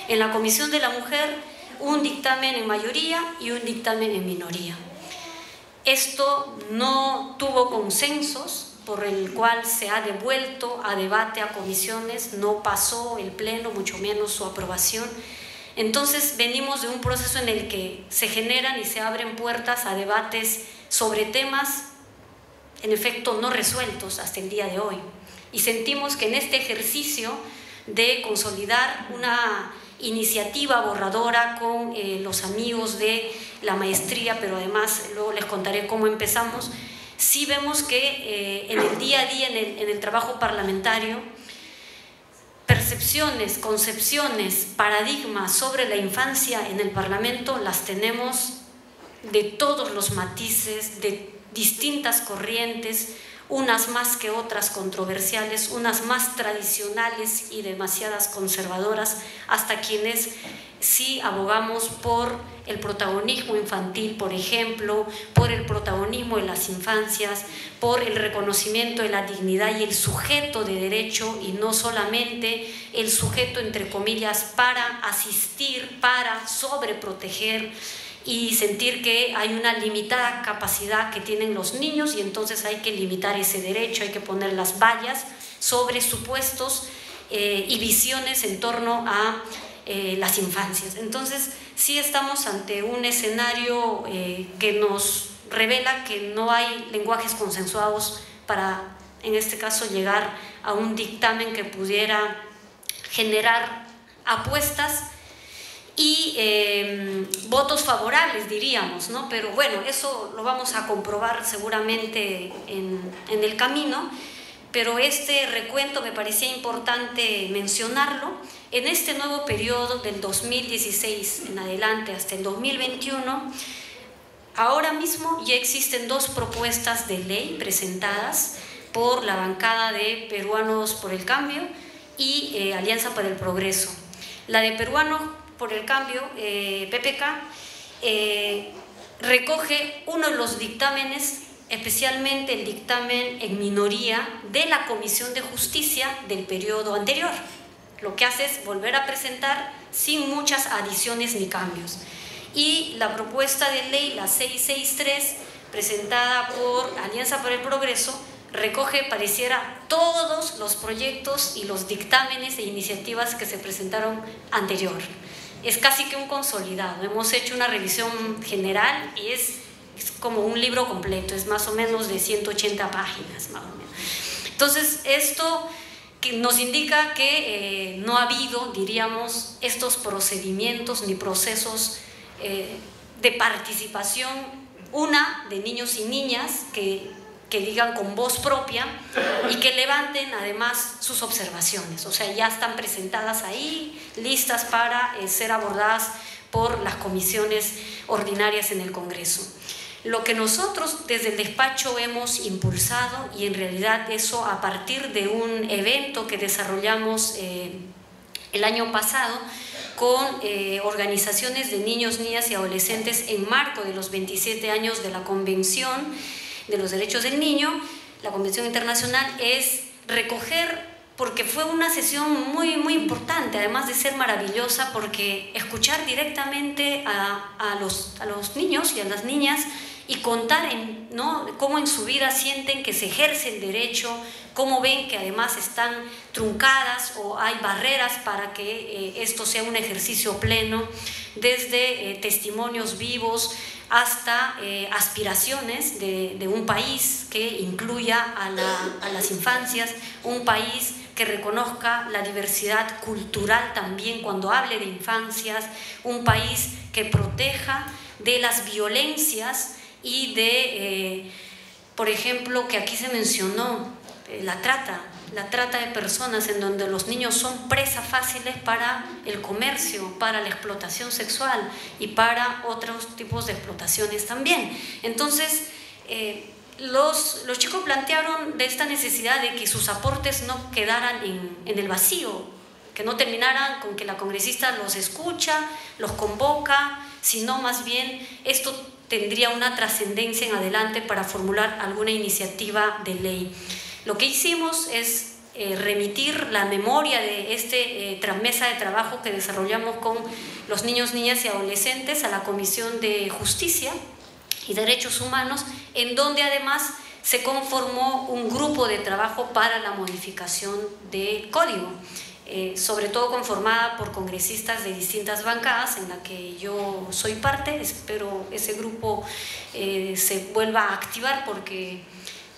En la Comisión de la Mujer, un dictamen en mayoría y un dictamen en minoría. Esto no tuvo consensos, por el cual se ha devuelto a debate a comisiones, no pasó el pleno, mucho menos su aprobación. Entonces venimos de un proceso en el que se generan y se abren puertas a debates sobre temas, en efecto, no resueltos hasta el día de hoy. Y sentimos que en este ejercicio de consolidar una iniciativa borradora con los amigos de la maestría, pero además luego les contaré cómo empezamos, sí vemos que en el día a día, en el trabajo parlamentario, percepciones, concepciones, paradigmas sobre la infancia en el Parlamento las tenemos de todos los matices, de distintas corrientes, unas más que otras controversiales, unas más tradicionales y demasiadas conservadoras, hasta quienes sí abogamos por el protagonismo infantil, por ejemplo, por el protagonismo de las infancias, por el reconocimiento de la dignidad y el sujeto de derecho, y no solamente el sujeto, entre comillas, para asistir, para sobreproteger y sentir que hay una limitada capacidad que tienen los niños y entonces hay que limitar ese derecho, hay que poner las vallas sobre supuestos y visiones en torno a las infancias. Entonces sí estamos ante un escenario que nos revela que no hay lenguajes consensuados para, en este caso, llegar a un dictamen que pudiera generar apuestas y votos favorables, diríamos, ¿no? Pero bueno, eso lo vamos a comprobar seguramente en el camino, pero este recuento me parecía importante mencionarlo. En este nuevo periodo del 2016 en adelante hasta el 2021, ahora mismo ya existen 2 propuestas de ley presentadas por la bancada de Peruanos por el Cambio y Alianza para el Progreso. La de Peruanos por el Cambio, PPK, recoge uno de los dictámenes, especialmente el dictamen en minoría de la Comisión de Justicia del periodo anterior. Lo que hace es volver a presentar sin muchas adiciones ni cambios. Y la propuesta de ley, la 663, presentada por Alianza para el Progreso, recoge, pareciera, todos los proyectos y los dictámenes e iniciativas que se presentaron anterior. Es casi que un consolidado. Hemos hecho una revisión general y es como un libro completo, es más o menos de 180 páginas, más o menos. Entonces, esto que nos indica que no ha habido, diríamos, estos procedimientos ni procesos de participación, de niños y niñas que digan con voz propia y que levanten además sus observaciones, o sea, ya están presentadas ahí, listas para ser abordadas por las comisiones ordinarias en el Congreso. Lo que nosotros desde el despacho hemos impulsado, y en realidad eso a partir de un evento que desarrollamos el año pasado con organizaciones de niños, niñas y adolescentes en marco de los 27 años de la Convención de los Derechos del Niño, la Convención Internacional, es recoger, porque fue una sesión muy importante, además de ser maravillosa, porque escuchar directamente a los niños y a las niñas y contar cómo en su vida sienten que se ejerce el derecho, cómo ven que además están truncadas o hay barreras para que esto sea un ejercicio pleno, desde testimonios vivos hasta aspiraciones de un país que incluya a las infancias, un país que reconozca la diversidad cultural también cuando hable de infancias, un país que proteja de las violencias y de, por ejemplo, que aquí se mencionó, la trata de personas, en donde los niños son presas fáciles para el comercio, para la explotación sexual y para otros tipos de explotaciones también. Entonces, los chicos plantearon de esta necesidad de que sus aportes no quedaran en el vacío, que no terminaran con que la congresista los escucha, los convoca, sino más bien esto tendría una trascendencia en adelante para formular alguna iniciativa de ley. Lo que hicimos es remitir la memoria de mesa de trabajo que desarrollamos con los niños, niñas y adolescentes a la Comisión de Justicia y Derechos Humanos, en donde además se conformó un grupo de trabajo para la modificación del código, sobre todo conformada por congresistas de distintas bancadas, en la que yo soy parte. Espero ese grupo se vuelva a activar porque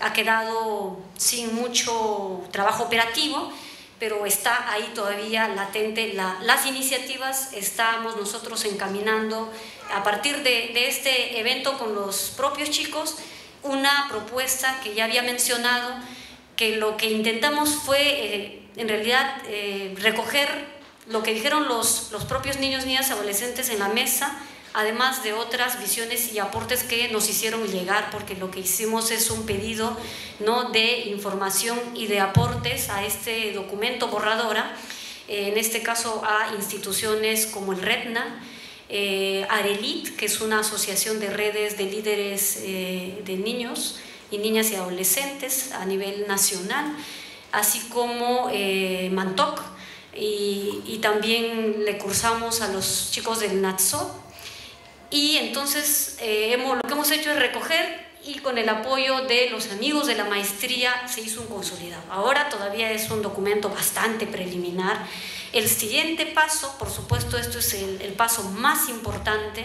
ha quedado sin mucho trabajo operativo, pero está ahí todavía latente las iniciativas. Estamos nosotros encaminando a partir de este evento con los propios chicos una propuesta que ya había mencionado, que lo que intentamos fue en realidad recoger lo que dijeron los propios niños, niñas, adolescentes en la mesa, además de otras visiones y aportes que nos hicieron llegar, porque lo que hicimos es un pedido, ¿no?, de información y de aportes a este documento borradora, en este caso a instituciones como el REDNA, ARELIT, que es una asociación de redes de líderes de niños y niñas y adolescentes a nivel nacional, así como MANTOC, y también le cursamos a los chicos del NATSO. Y entonces lo que hemos hecho es recoger, y con el apoyo de los amigos de la maestría se hizo un consolidado. Ahora todavía es un documento bastante preliminar. El siguiente paso, por supuesto, esto es el paso más importante,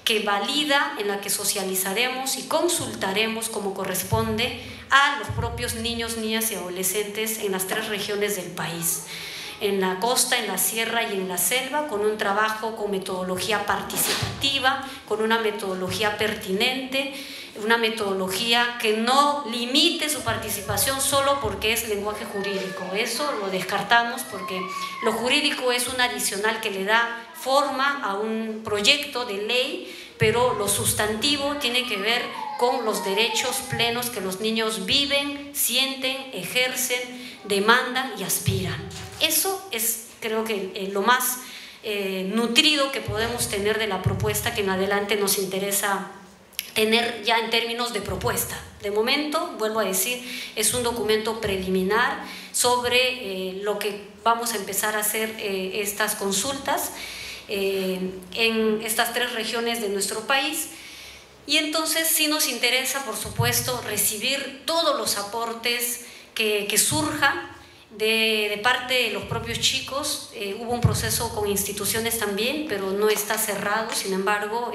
que valida, en la que socializaremos y consultaremos como corresponde a los propios niños, niñas y adolescentes en las 3 regiones del país, en la costa, en la sierra y en la selva, con un trabajo con metodología participativa, con una metodología pertinente, una metodología que no limite su participación solo porque es lenguaje jurídico. Eso lo descartamos, porque lo jurídico es un adicional que le da forma a un proyecto de ley, pero lo sustantivo tiene que ver con los derechos plenos que los niños viven, sienten, ejercen, demandan y aspiran. es creo que lo más nutrido que podemos tener de la propuesta que en adelante nos interesa tener ya en términos de propuesta. De momento, vuelvo a decir, es un documento preliminar sobre lo que vamos a empezar a hacer estas consultas en estas 3 regiones de nuestro país. Y entonces sí nos interesa, por supuesto, recibir todos los aportes que surjan de parte de los propios chicos. Hubo un proceso con instituciones también, pero no está cerrado, sin embargo,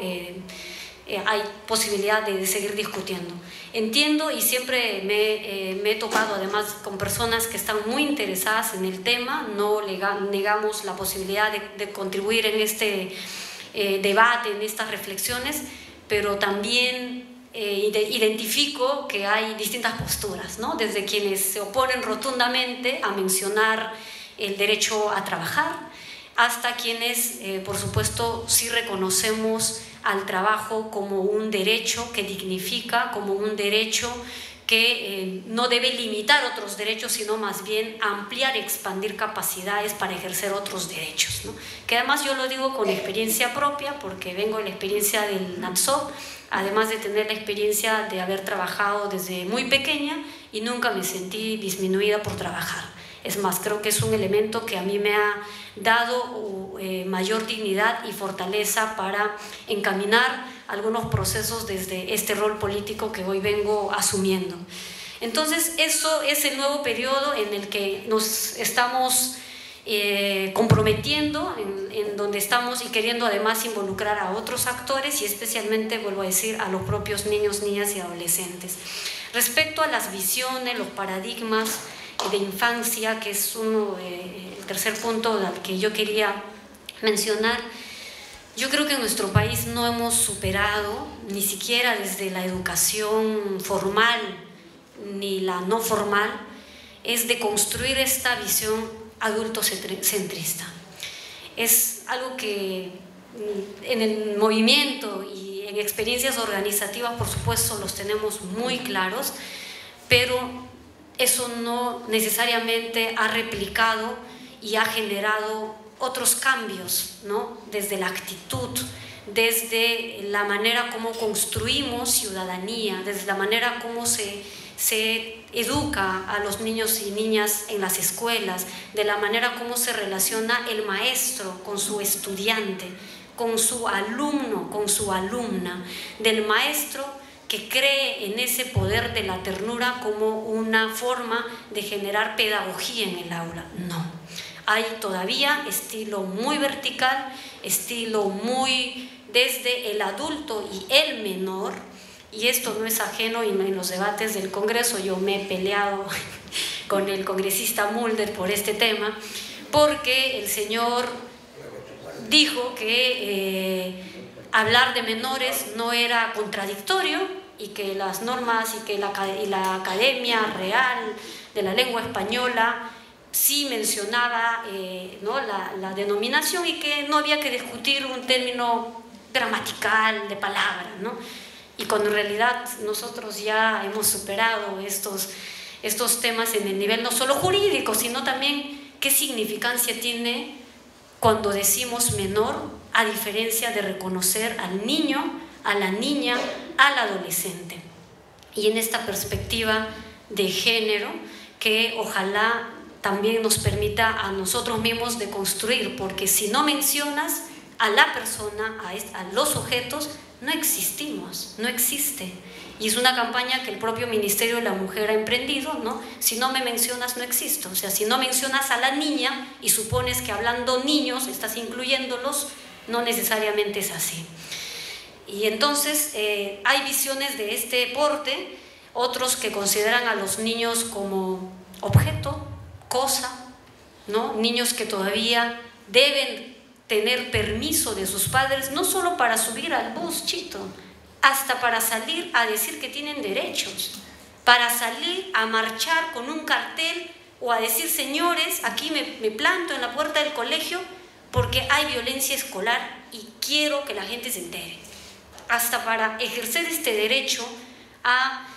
hay posibilidad de seguir discutiendo. Entiendo y siempre me he topado además con personas que están muy interesadas en el tema, no negamos la posibilidad de contribuir en este debate, en estas reflexiones, pero también identifico que hay distintas posturas, ¿no? Desde quienes se oponen rotundamente a mencionar el derecho a trabajar, hasta quienes, por supuesto, sí reconocemos al trabajo como un derecho que dignifica, como un derecho que no debe limitar otros derechos, sino más bien ampliar, expandir capacidades para ejercer otros derechos, ¿no? Que además yo lo digo con experiencia propia, porque vengo de la experiencia del NATSOP, además de tener la experiencia de haber trabajado desde muy pequeña y nunca me sentí disminuida por trabajar. Es más, creo que es un elemento que a mí me ha dado mayor dignidad y fortaleza para encaminar algunos procesos desde este rol político que hoy vengo asumiendo. Entonces, eso es el nuevo periodo en el que nos estamos comprometiendo, en donde estamos y queriendo además involucrar a otros actores y especialmente, vuelvo a decir, a los propios niños, niñas y adolescentes. Respecto a las visiones, los paradigmas de infancia, que es el tercer punto al que yo quería mencionar, yo creo que en nuestro país no hemos superado, ni siquiera desde la educación formal ni la no formal, es de construir esta visión adultocentrista. Es algo que en el movimiento y en experiencias organizativas, por supuesto, los tenemos muy claros, pero eso no necesariamente ha replicado y ha generado otros cambios, ¿no? Desde la actitud, desde la manera como construimos ciudadanía, desde la manera como se educa a los niños y niñas en las escuelas, de la manera como se relaciona el maestro con su estudiante, con su alumno, con su alumna, del maestro que cree en ese poder de la ternura como una forma de generar pedagogía en el aula. No, hay todavía estilo muy vertical, estilo muy desde el adulto y el menor, y esto no es ajeno en los debates del Congreso. Yo me he peleado con el congresista Mulder por este tema, porque el señor dijo que hablar de menores no era contradictorio y que las normas y que la Academia Real de la Lengua Española sí mencionaba ¿no? la denominación y que no había que discutir un término gramatical de palabra, ¿no? Y cuando en realidad nosotros ya hemos superado estos temas en el nivel no solo jurídico, sino también qué significancia tiene cuando decimos menor, a diferencia de reconocer al niño, a la niña, al adolescente. Y en esta perspectiva de género que ojalá también nos permita a nosotros mismos de construir, porque si no mencionas a la persona, a los sujetos, no existimos, no existe. Y es una campaña que el propio Ministerio de la Mujer ha emprendido, ¿no? Si no me mencionas, no existo. O sea, si no mencionas a la niña y supones que hablando niños estás incluyéndolos, no necesariamente es así. Y entonces hay visiones de este porte, otros que consideran a los niños como objeto, cosa, ¿no? Niños que todavía deben tener permiso de sus padres, no solo para subir al bus, Chito, hasta para salir a decir que tienen derechos, para salir a marchar con un cartel o a decir, señores, aquí me planto en la puerta del colegio porque hay violencia escolar y quiero que la gente se entere. Hasta para ejercer este derecho a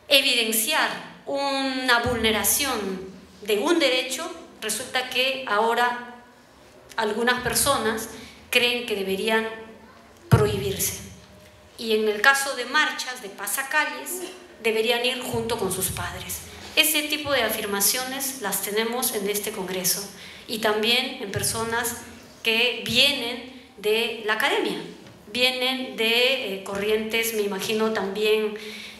evidenciar una vulneración de un derecho resulta que ahora algunas personas creen que deberían prohibirse. Y en el caso de marchas, de pasacalles, deberían ir junto con sus padres. Ese tipo de afirmaciones las tenemos en este Congreso y también en personas que vienen de la academia, vienen de corrientes, me imagino, también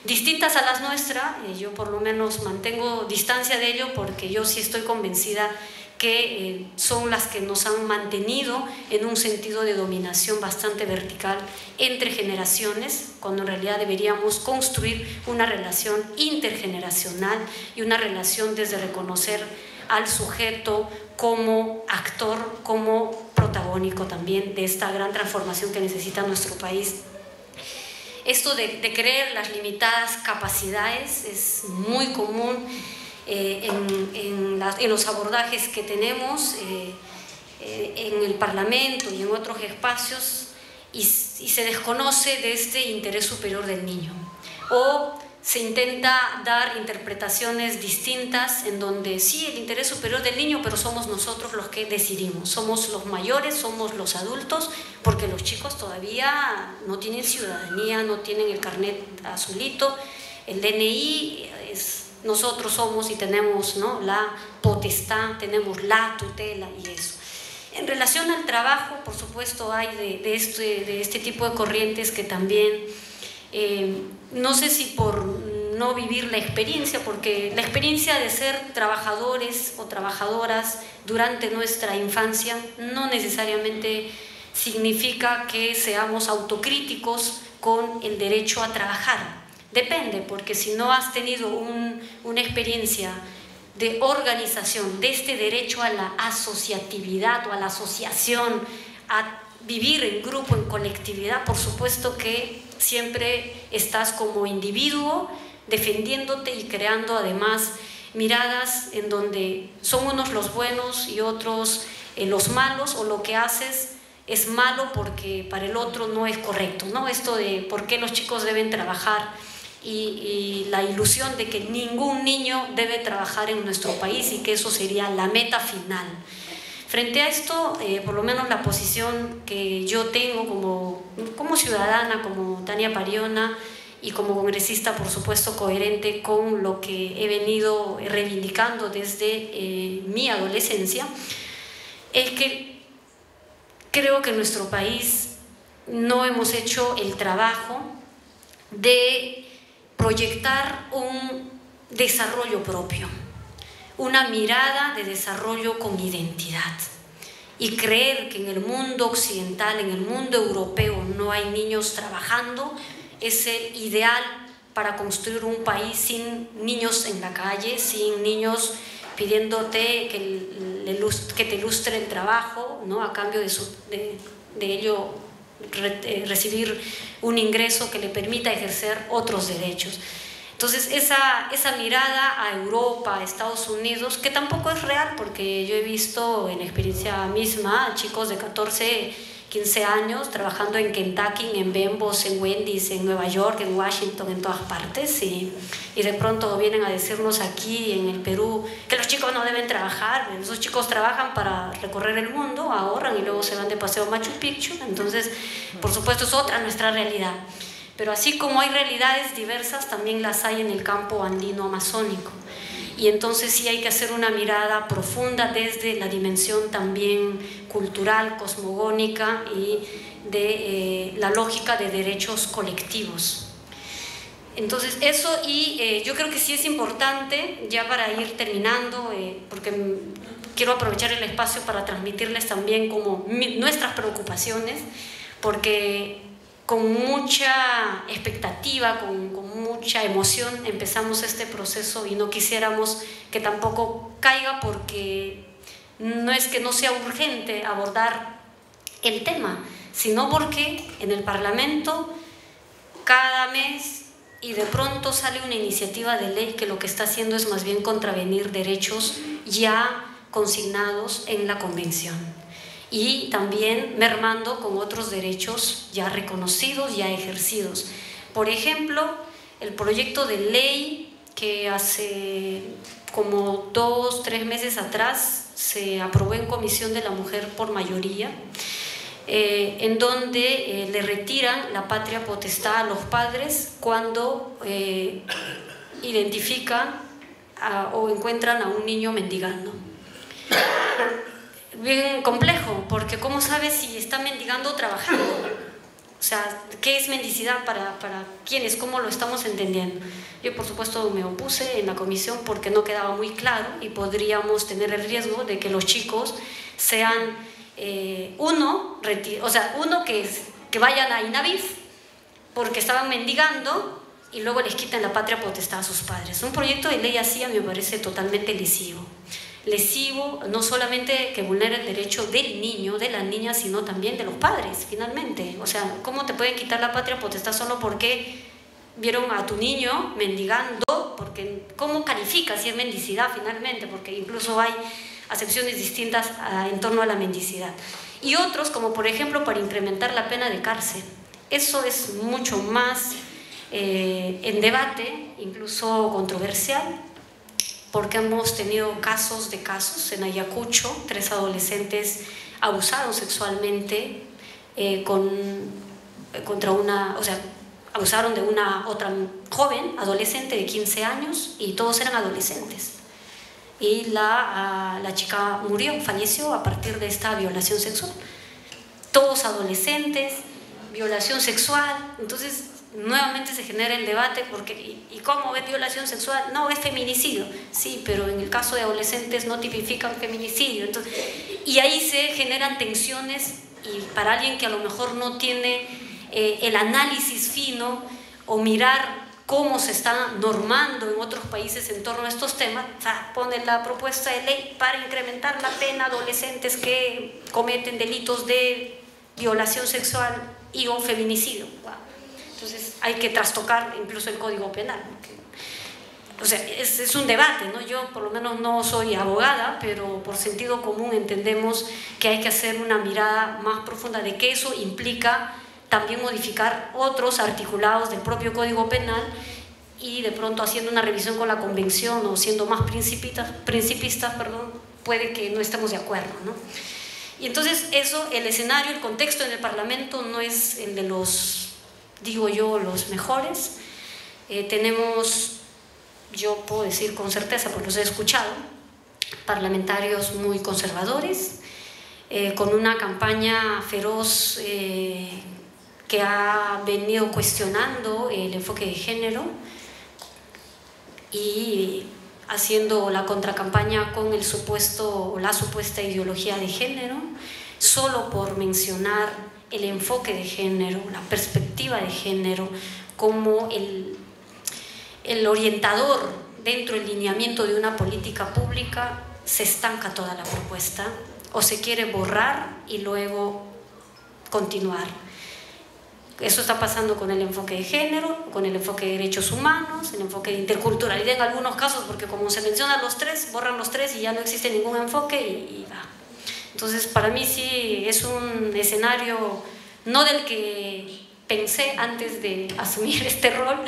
distintas a las nuestras. Yo por lo menos mantengo distancia de ello porque yo sí estoy convencida que son las que nos han mantenido en un sentido de dominación bastante vertical entre generaciones, cuando en realidad deberíamos construir una relación intergeneracional y una relación desde reconocer al sujeto como actor, como protagónico también de esta gran transformación que necesita nuestro país. Esto de creer las limitadas capacidades es muy común en los abordajes que tenemos en el Parlamento y en otros espacios, y se desconoce de este interés superior del niño, o se intenta dar interpretaciones distintas en donde sí, el interés superior del niño, pero somos nosotros los que decidimos, somos los mayores, somos los adultos, porque los chicos todavía no tienen ciudadanía, no tienen el carnet azulito, el DNI nosotros somos y tenemos, ¿no?, la potestad, tenemos la tutela y eso. En relación al trabajo, por supuesto, hay de este tipo de corrientes que también, no sé si por no vivir la experiencia, porque la experiencia de ser trabajadores o trabajadoras durante nuestra infancia no necesariamente significa que seamos autocríticos con el derecho a trabajar. Depende, porque si no has tenido una experiencia de organización, de este derecho a la asociatividad o a la asociación, a vivir en grupo, en colectividad, por supuesto que siempre estás como individuo defendiéndote y creando además miradas en donde son unos los buenos y otros los malos, o lo que haces es malo porque para el otro no es correcto, ¿no? Esto de por qué los chicos deben trabajar y la ilusión de que ningún niño debe trabajar en nuestro país y que eso sería la meta final. Frente a esto, por lo menos la posición que yo tengo como ciudadana, como Tania Pariona, y como congresista, por supuesto, coherente con lo que he venido reivindicando desde mi adolescencia, es que creo que en nuestro país no hemos hecho el trabajo de proyectar un desarrollo propio, una mirada de desarrollo con identidad, y creer que en el mundo occidental, en el mundo europeo, no hay niños trabajando es el ideal para construir un país sin niños en la calle, sin niños pidiéndote que te ilustre el trabajo, ¿no?, a cambio de ello recibir un ingreso que le permita ejercer otros derechos. Entonces esa mirada a Europa, a Estados Unidos, que tampoco es real, porque yo he visto en experiencia misma a chicos de 14, 15 años trabajando en Kentucky, en Bembos, en Wendy's, en Nueva York, en Washington, en todas partes, y de pronto vienen a decirnos aquí en el Perú que los chicos no deben trabajar. Esos chicos trabajan para recorrer el mundo, ahorran y luego se van de paseo a Machu Picchu. Entonces, por supuesto, es otra nuestra realidad. Pero así como hay realidades diversas, también las hay en el campo andino amazónico. Y entonces sí hay que hacer una mirada profunda desde la dimensión también cultural, cosmogónica y de la lógica de derechos colectivos. Entonces eso, y yo creo que sí es importante, ya para ir terminando, porque quiero aprovechar el espacio para transmitirles también como nuestras preocupaciones, porque con mucha expectativa, con mucha emoción empezamos este proceso y no quisiéramos que tampoco caiga, porque no es que no sea urgente abordar el tema, sino porque en el Parlamento cada mes y de pronto sale una iniciativa de ley que lo que está haciendo es más bien contravenir derechos ya consignados en la Convención, y también mermando con otros derechos ya reconocidos, ya ejercidos. Por ejemplo, el proyecto de ley que hace como 2-3 meses atrás se aprobó en Comisión de la Mujer por mayoría, en donde le retiran la patria potestad a los padres cuando identifican o encuentran a un niño mendigando. Bien complejo, porque ¿cómo sabes si está mendigando o trabajando? O sea, ¿qué es mendicidad para quiénes? ¿Cómo lo estamos entendiendo? Yo, por supuesto, me opuse en la comisión porque no quedaba muy claro y podríamos tener el riesgo de que los chicos sean uno que vayan a Inavif porque estaban mendigando y luego les quitan la patria potestad a sus padres. Un proyecto de ley así a mí me parece totalmente lesivo. Lesivo no solamente que vulnera el derecho del niño, de la niña, sino también de los padres, finalmente. O sea, ¿cómo te pueden quitar la patria potestad solo porque vieron a tu niño mendigando? Porque ¿cómo califica si es mendicidad finalmente? Porque incluso hay acepciones distintas en torno a la mendicidad. Y otros, como por ejemplo para incrementar la pena de cárcel. Eso es mucho más en debate, incluso controversial, porque hemos tenido casos en Ayacucho, 3 adolescentes abusados sexualmente abusaron de una otra joven, adolescente de 15 años, y todos eran adolescentes. Y la chica falleció a partir de esta violación sexual. Todos adolescentes, violación sexual, entonces nuevamente se genera el debate porque ¿y cómo es violación sexual? No, es feminicidio. Sí, pero en el caso de adolescentes no tipifican feminicidio. Entonces, y ahí se generan tensiones y para alguien que a lo mejor no tiene el análisis fino o mirar cómo se está normando en otros países en torno a estos temas, o sea, pone la propuesta de ley para incrementar la pena a adolescentes que cometen delitos de violación sexual y o feminicidio. Wow. Entonces hay que trastocar incluso el Código Penal. O sea, es un debate, ¿no? Yo por lo menos no soy abogada, pero por sentido común entendemos que hay que hacer una mirada más profunda de que eso implica también modificar otros articulados del propio Código Penal y de pronto haciendo una revisión con la Convención o siendo más principistas, puede que no estemos de acuerdo, ¿no? Y entonces eso, el escenario, el contexto en el Parlamento no es el de los mejores. Tenemos, yo puedo decir con certeza, porque los he escuchado, parlamentarios muy conservadores, con una campaña feroz que ha venido cuestionando el enfoque de género y haciendo la contracampaña con la supuesta ideología de género, solo por mencionar el enfoque de género, la perspectiva de género como el orientador dentro del lineamiento de una política pública, se estanca toda la propuesta o se quiere borrar y luego continuar. Eso está pasando con el enfoque de género, con el enfoque de derechos humanos, el enfoque de interculturalidad en algunos casos, porque como se mencionan los tres, borran los tres y ya no existe ningún enfoque y va. Entonces, para mí sí es un escenario no del que pensé antes de asumir este rol,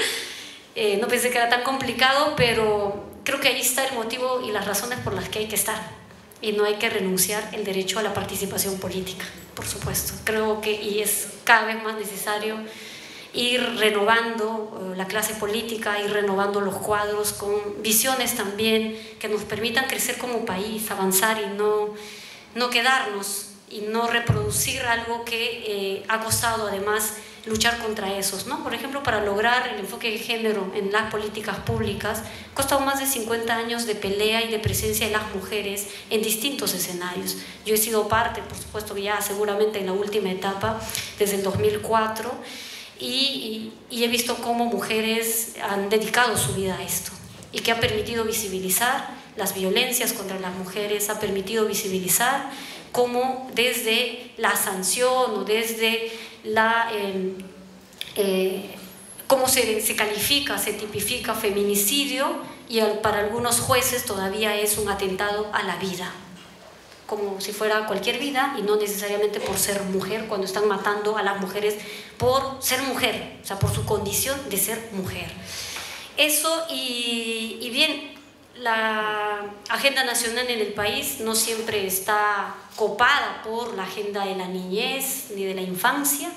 no pensé que era tan complicado, pero creo que ahí está el motivo y las razones por las que hay que estar y no hay que renunciar el derecho a la participación política, por supuesto. Creo que y es cada vez más necesario ir renovando la clase política, ir renovando los cuadros con visiones también que nos permitan crecer como país, avanzar y no quedarnos y no reproducir algo que ha costado además luchar contra esos, ¿no? Por ejemplo, para lograr el enfoque de género en las políticas públicas, ha costado más de 50 años de pelea y de presencia de las mujeres en distintos escenarios. Yo he sido parte, por supuesto, ya seguramente en la última etapa, desde el 2004, y he visto cómo mujeres han dedicado su vida a esto y que ha permitido visibilizar las violencias contra las mujeres, ha permitido visibilizar cómo desde la sanción o desde cómo se califica, se tipifica feminicidio y para algunos jueces todavía es un atentado a la vida, como si fuera cualquier vida y no necesariamente por ser mujer, cuando están matando a las mujeres por ser mujer, o sea, por su condición de ser mujer. Eso y bien, la agenda nacional en el país no siempre está copada por la agenda de la niñez ni de la infancia,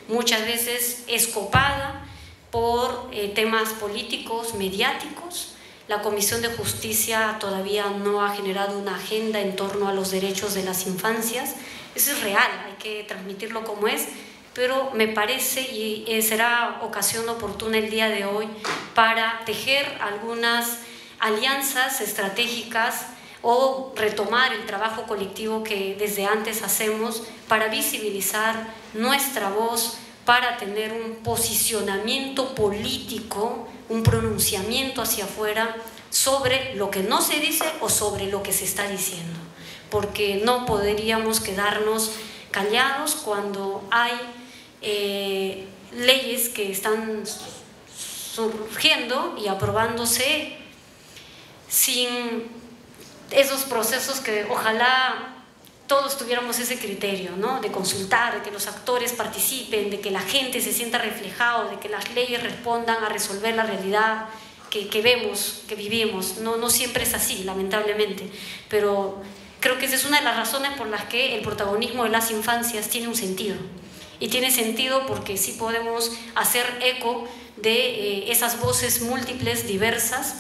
muchas veces es copada por temas políticos, mediáticos. La Comisión de Justicia todavía no ha generado una agenda en torno a los derechos de las infancias. Eso es real, hay que transmitirlo como es, pero me parece y será ocasión oportuna el día de hoy para tejer algunas alianzas estratégicas o retomar el trabajo colectivo que desde antes hacemos para visibilizar nuestra voz, para tener un posicionamiento político, un pronunciamiento hacia afuera sobre lo que no se dice o sobre lo que se está diciendo, porque no podríamos quedarnos callados cuando hay leyes que están surgiendo y aprobándose sin esos procesos que ojalá todos tuviéramos ese criterio, ¿no? De consultar, de que los actores participen, de que la gente se sienta reflejado, de que las leyes respondan a resolver la realidad que vemos, que vivimos. No siempre es así, lamentablemente, pero creo que esa es una de las razones por las que el protagonismo de las infancias tiene un sentido. Y tiene sentido porque sí podemos hacer eco de esas voces múltiples, diversas,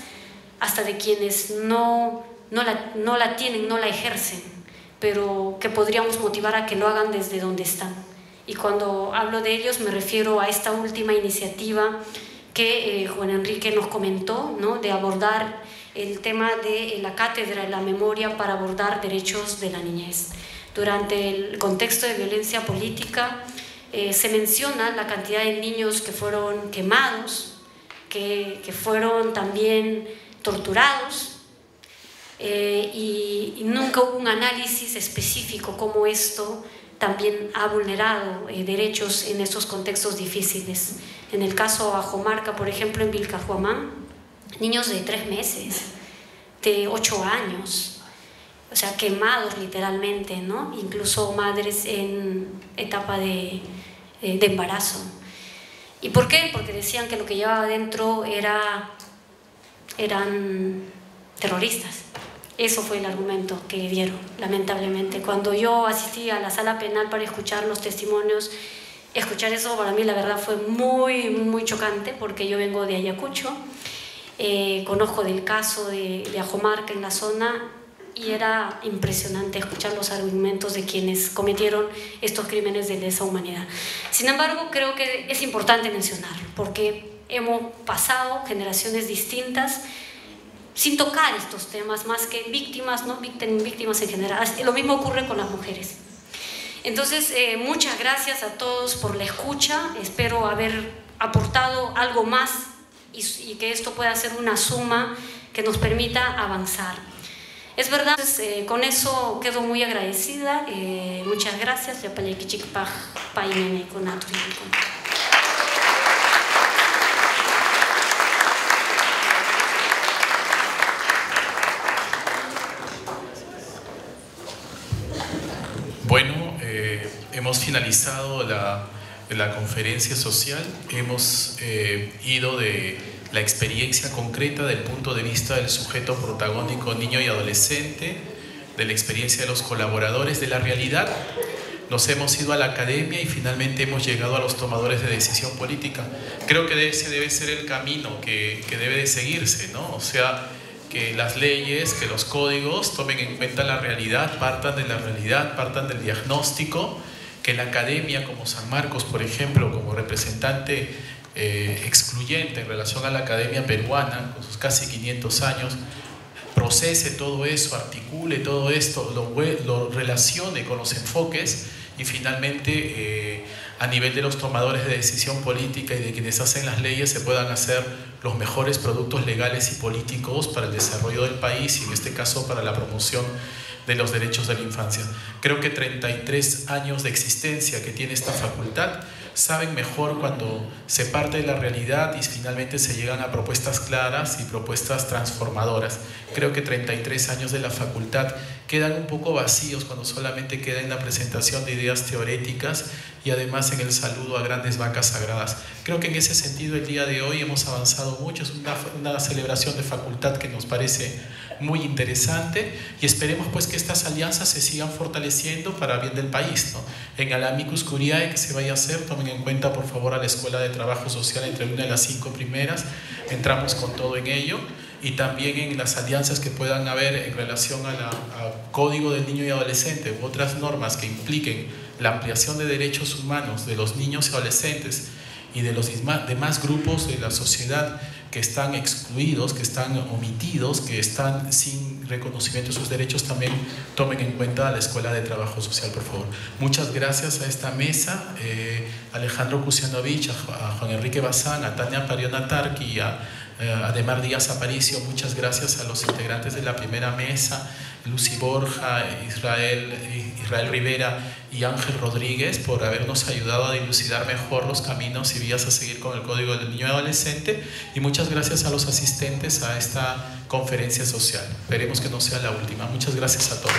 hasta de quienes no la tienen, no la ejercen, pero que podríamos motivar a que lo hagan desde donde están. Y cuando hablo de ellos me refiero a esta última iniciativa que Juan Enrique nos comentó, ¿no? De abordar el tema de la cátedra de la memoria para abordar derechos de la niñez. Durante el contexto de violencia política se menciona la cantidad de niños que fueron quemados, que fueron también torturados, y nunca hubo un análisis específico cómo esto también ha vulnerado derechos en estos contextos difíciles. En el caso de Ajomarca, por ejemplo, en Vilcajuamán, niños de 3 meses, de 8 años, o sea, quemados literalmente, ¿no? Incluso madres en etapa de embarazo. ¿Y por qué? Porque decían que lo que llevaba adentro eran terroristas. Eso fue el argumento que dieron, lamentablemente. Cuando yo asistí a la sala penal para escuchar los testimonios, escuchar eso para mí la verdad fue muy, muy chocante, porque yo vengo de Ayacucho, conozco del caso de Ajomarca en la zona, y era impresionante escuchar los argumentos de quienes cometieron estos crímenes de lesa humanidad. Sin embargo, creo que es importante mencionarlo, porque hemos pasado generaciones distintas sin tocar estos temas, más que víctimas, ¿no? Víctimas en general. Lo mismo ocurre con las mujeres. Entonces, muchas gracias a todos por la escucha. Espero haber aportado algo más y que esto pueda ser una suma que nos permita avanzar. Es verdad, entonces, con eso quedo muy agradecida. Muchas gracias. Bueno, hemos finalizado la conferencia social, hemos ido de la experiencia concreta del punto de vista del sujeto protagónico, niño y adolescente, de la experiencia de los colaboradores, de la realidad. Nos hemos ido a la academia y finalmente hemos llegado a los tomadores de decisión política. Creo que ese debe ser el camino que debe de seguirse, ¿no? O sea, que las leyes, que los códigos tomen en cuenta la realidad, partan de la realidad, partan del diagnóstico, que la academia como San Marcos, por ejemplo, como representante excluyente en relación a la academia peruana, con sus casi 500 años, procese todo eso, articule todo esto, lo relacione con los enfoques y finalmente a nivel de los tomadores de decisión política y de quienes hacen las leyes se puedan hacer los mejores productos legales y políticos para el desarrollo del país y en este caso para la promoción de los derechos de la infancia. Creo que 33 años de existencia que tiene esta facultad saben mejor cuando se parte de la realidad y finalmente se llegan a propuestas claras y propuestas transformadoras. Creo que 33 años de la facultad quedan un poco vacíos cuando solamente queda en la presentación de ideas teoréticas y además en el saludo a grandes vacas sagradas. Creo que en ese sentido el día de hoy hemos avanzado mucho, es una celebración de facultad que nos parece muy interesante y esperemos pues que estas alianzas se sigan fortaleciendo para bien del país, ¿no? En el amicus curiae que se vaya a hacer, tomen en cuenta por favor a la Escuela de Trabajo Social entre una de las 5 primeras, entramos con todo en ello, y también en las alianzas que puedan haber en relación al Código del Niño y Adolescente u otras normas que impliquen la ampliación de derechos humanos de los niños y adolescentes y de los demás grupos de la sociedad que están excluidos, que están omitidos, que están sin reconocimiento de sus derechos, también tomen en cuenta a la Escuela de Trabajo Social, por favor. Muchas gracias a esta mesa, Alejandro Kusianovich, a Juan Enrique Bazán, a Tania Pariona Tarqui y a Ademar Díaz Aparicio. Muchas gracias a los integrantes de la primera mesa, Lucy Borja, Israel Rivera y Ángel Rodríguez, por habernos ayudado a dilucidar mejor los caminos y vías a seguir con el Código del Niño y Adolescente, y muchas gracias a los asistentes a esta conferencia social. Esperemos que no sea la última. Muchas gracias a todos.